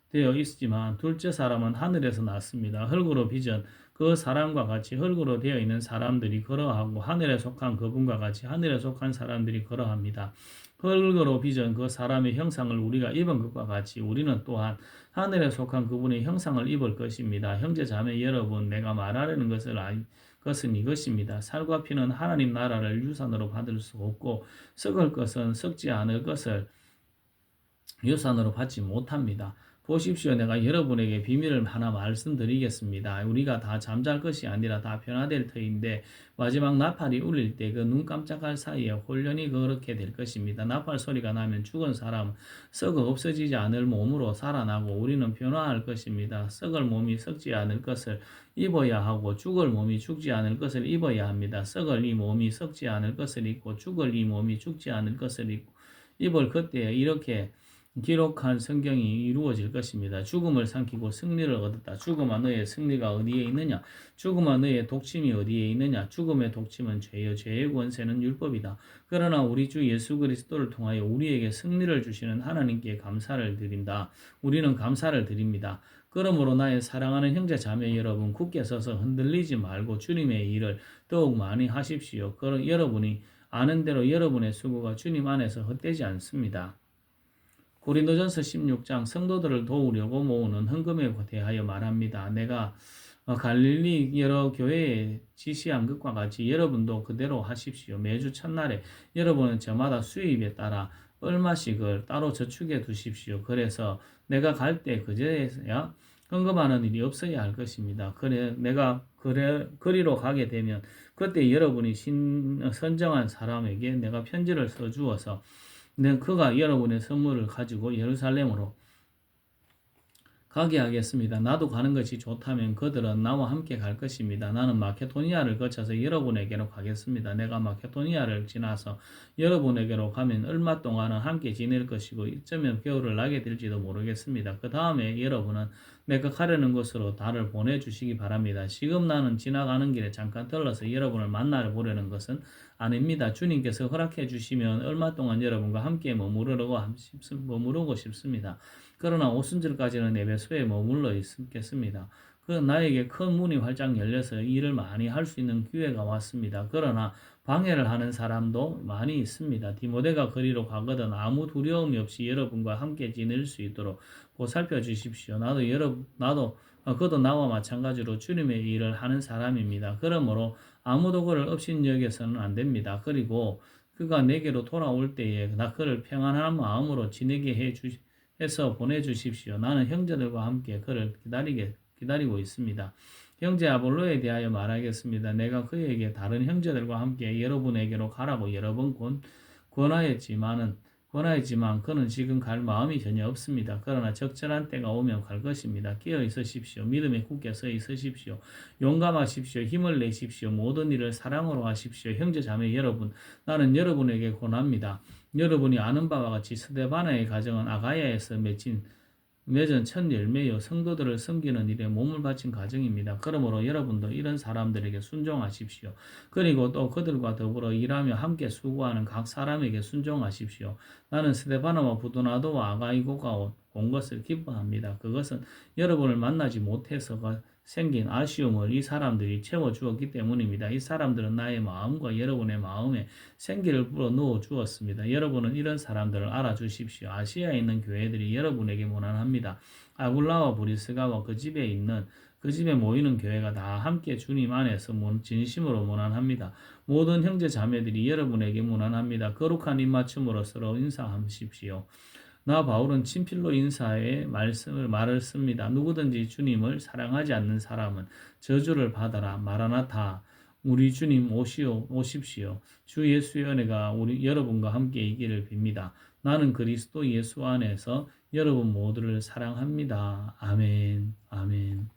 되어 있지만 둘째 사람은 하늘에서 났습니다. 흙으로 빚은 그 사람과 같이 흙으로 되어 있는 사람들이 걸어하고 하늘에 속한 그분과 같이 하늘에 속한 사람들이 걸어합니다. 흙으로 빚은 그 사람의 형상을 우리가 입은 것과 같이 우리는 또한 하늘에 속한 그분의 형상을 입을 것입니다. 형제 자매 여러분, 내가 말하려는 것은 이것입니다. 살과 피는 하나님 나라를 유산으로 받을 수 없고 썩을 것은 썩지 않을 것을 유산으로 받지 못합니다. 보십시오. 내가 여러분에게 비밀을 하나 말씀드리겠습니다. 우리가 다 잠잘 것이 아니라 다 변화될 터인데 마지막 나팔이 울릴 때 그 눈 깜짝할 사이에 홀연히 그렇게 될 것입니다. 나팔 소리가 나면 죽은 사람 썩어 없어지지 않을 몸으로 살아나고 우리는 변화할 것입니다. 썩을 몸이 썩지 않을 것을 입어야 하고 죽을 몸이 죽지 않을 것을 입어야 합니다. 썩을 이 몸이 썩지 않을 것을 입고 죽을 이 몸이 죽지 않을 것을 입을 그때에 이렇게 기록한 성경이 이루어질 것입니다. 죽음을 삼키고 승리를 얻었다. 죽음아 너의 승리가 어디에 있느냐? 죽음아 너의 독침이 어디에 있느냐? 죽음의 독침은 죄요. 죄의 권세는 율법이다. 그러나 우리 주 예수 그리스도를 통하여 우리에게 승리를 주시는 하나님께 감사를 드린다. 우리는 감사를 드립니다. 그러므로 나의 사랑하는 형제 자매 여러분 굳게 서서 흔들리지 말고 주님의 일을 더욱 많이 하십시오. 여러분이 아는 대로 여러분의 수고가 주님 안에서 헛되지 않습니다. 고린도전서 16장 성도들을 도우려고 모으는 헌금에 대하여 말합니다. 내가 갈릴리 여러 교회에 지시한 것과 같이 여러분도 그대로 하십시오. 매주 첫날에 여러분은 저마다 수입에 따라 얼마씩을 따로 저축해 두십시오. 그래서 내가 갈 때 그제야 헌금하는 일이 없어야 할 것입니다. 내가 거리로 가게 되면 그때 여러분이 선정한 사람에게 내가 편지를 써주어서 그가 여러분의 선물을 가지고 예루살렘으로 가게 하겠습니다. 나도 가는 것이 좋다면 그들은 나와 함께 갈 것입니다. 나는 마케도니아를 거쳐서 여러분에게로 가겠습니다. 내가 마케도니아를 지나서 여러분에게로 가면 얼마 동안은 함께 지낼 것이고 이쯤면 겨울을 나게 될지도 모르겠습니다. 그 다음에 여러분은 내가 가려는 곳으로 나를 보내주시기 바랍니다. 지금 나는 지나가는 길에 잠깐 들러서 여러분을 만나러 보려는 것은 아닙니다. 주님께서 허락해 주시면 얼마 동안 여러분과 함께 머무르고 싶습니다. 그러나 오순절까지는 에베소에 머물러 있겠습니다. 나에게 큰 문이 활짝 열려서 일을 많이 할 수 있는 기회가 왔습니다. 그러나 방해를 하는 사람도 많이 있습니다. 디모데가 거리로 가거든 아무 두려움이 없이 여러분과 함께 지낼 수 있도록 보살펴 주십시오. 그도 나와 마찬가지로 주님의 일을 하는 사람입니다. 그러므로 아무도 그를 업신여겨서는 안 됩니다. 그리고 그가 내게로 돌아올 때에 그를 평안한 마음으로 지내게 해서 보내주십시오. 나는 형제들과 함께 그를 기다리고 있습니다. 형제 아볼로에 대하여 말하겠습니다. 내가 그에게 다른 형제들과 함께 여러분에게로 가라고 여러 번 권하였지만 그는 지금 갈 마음이 전혀 없습니다. 그러나 적절한 때가 오면 갈 것입니다. 깨어 있으십시오. 믿음에 굳게 서 있으십시오. 용감하십시오. 힘을 내십시오. 모든 일을 사랑으로 하십시오. 형제 자매 여러분, 나는 여러분에게 권합니다. 여러분이 아는 바와 같이 스데바나의 가정은 아가야에서 맺은 첫 열매요 성도들을 섬기는 일에 몸을 바친 가정입니다. 그러므로 여러분도 이런 사람들에게 순종하십시오. 그리고 또 그들과 더불어 일하며 함께 수고하는 각 사람에게 순종하십시오. 나는 스데바나와 부도나도와 아가이고가 온 것을 기뻐합니다. 그것은 여러분을 만나지 못해서가 생긴 아쉬움을 이 사람들이 채워주었기 때문입니다. 이 사람들은 나의 마음과 여러분의 마음에 생기를 불어 넣어 주었습니다. 여러분은 이런 사람들을 알아주십시오. 아시아에 있는 교회들이 여러분에게 무난합니다. 아굴라와 브리스가와 그 집에 모이는 교회가 다 함께 주님 안에서 진심으로 무난합니다. 모든 형제 자매들이 여러분에게 무난합니다. 거룩한 입맞춤으로 서로 인사하십시오. 나 바울은 친필로 인사의 말을 씁니다. 누구든지 주님을 사랑하지 않는 사람은 저주를 받아라. 마라나타. 우리 주님 오십시오. 주 예수의 은혜가 여러분과 함께 있기를 빕니다. 나는 그리스도 예수 안에서 여러분 모두를 사랑합니다. 아멘. 아멘.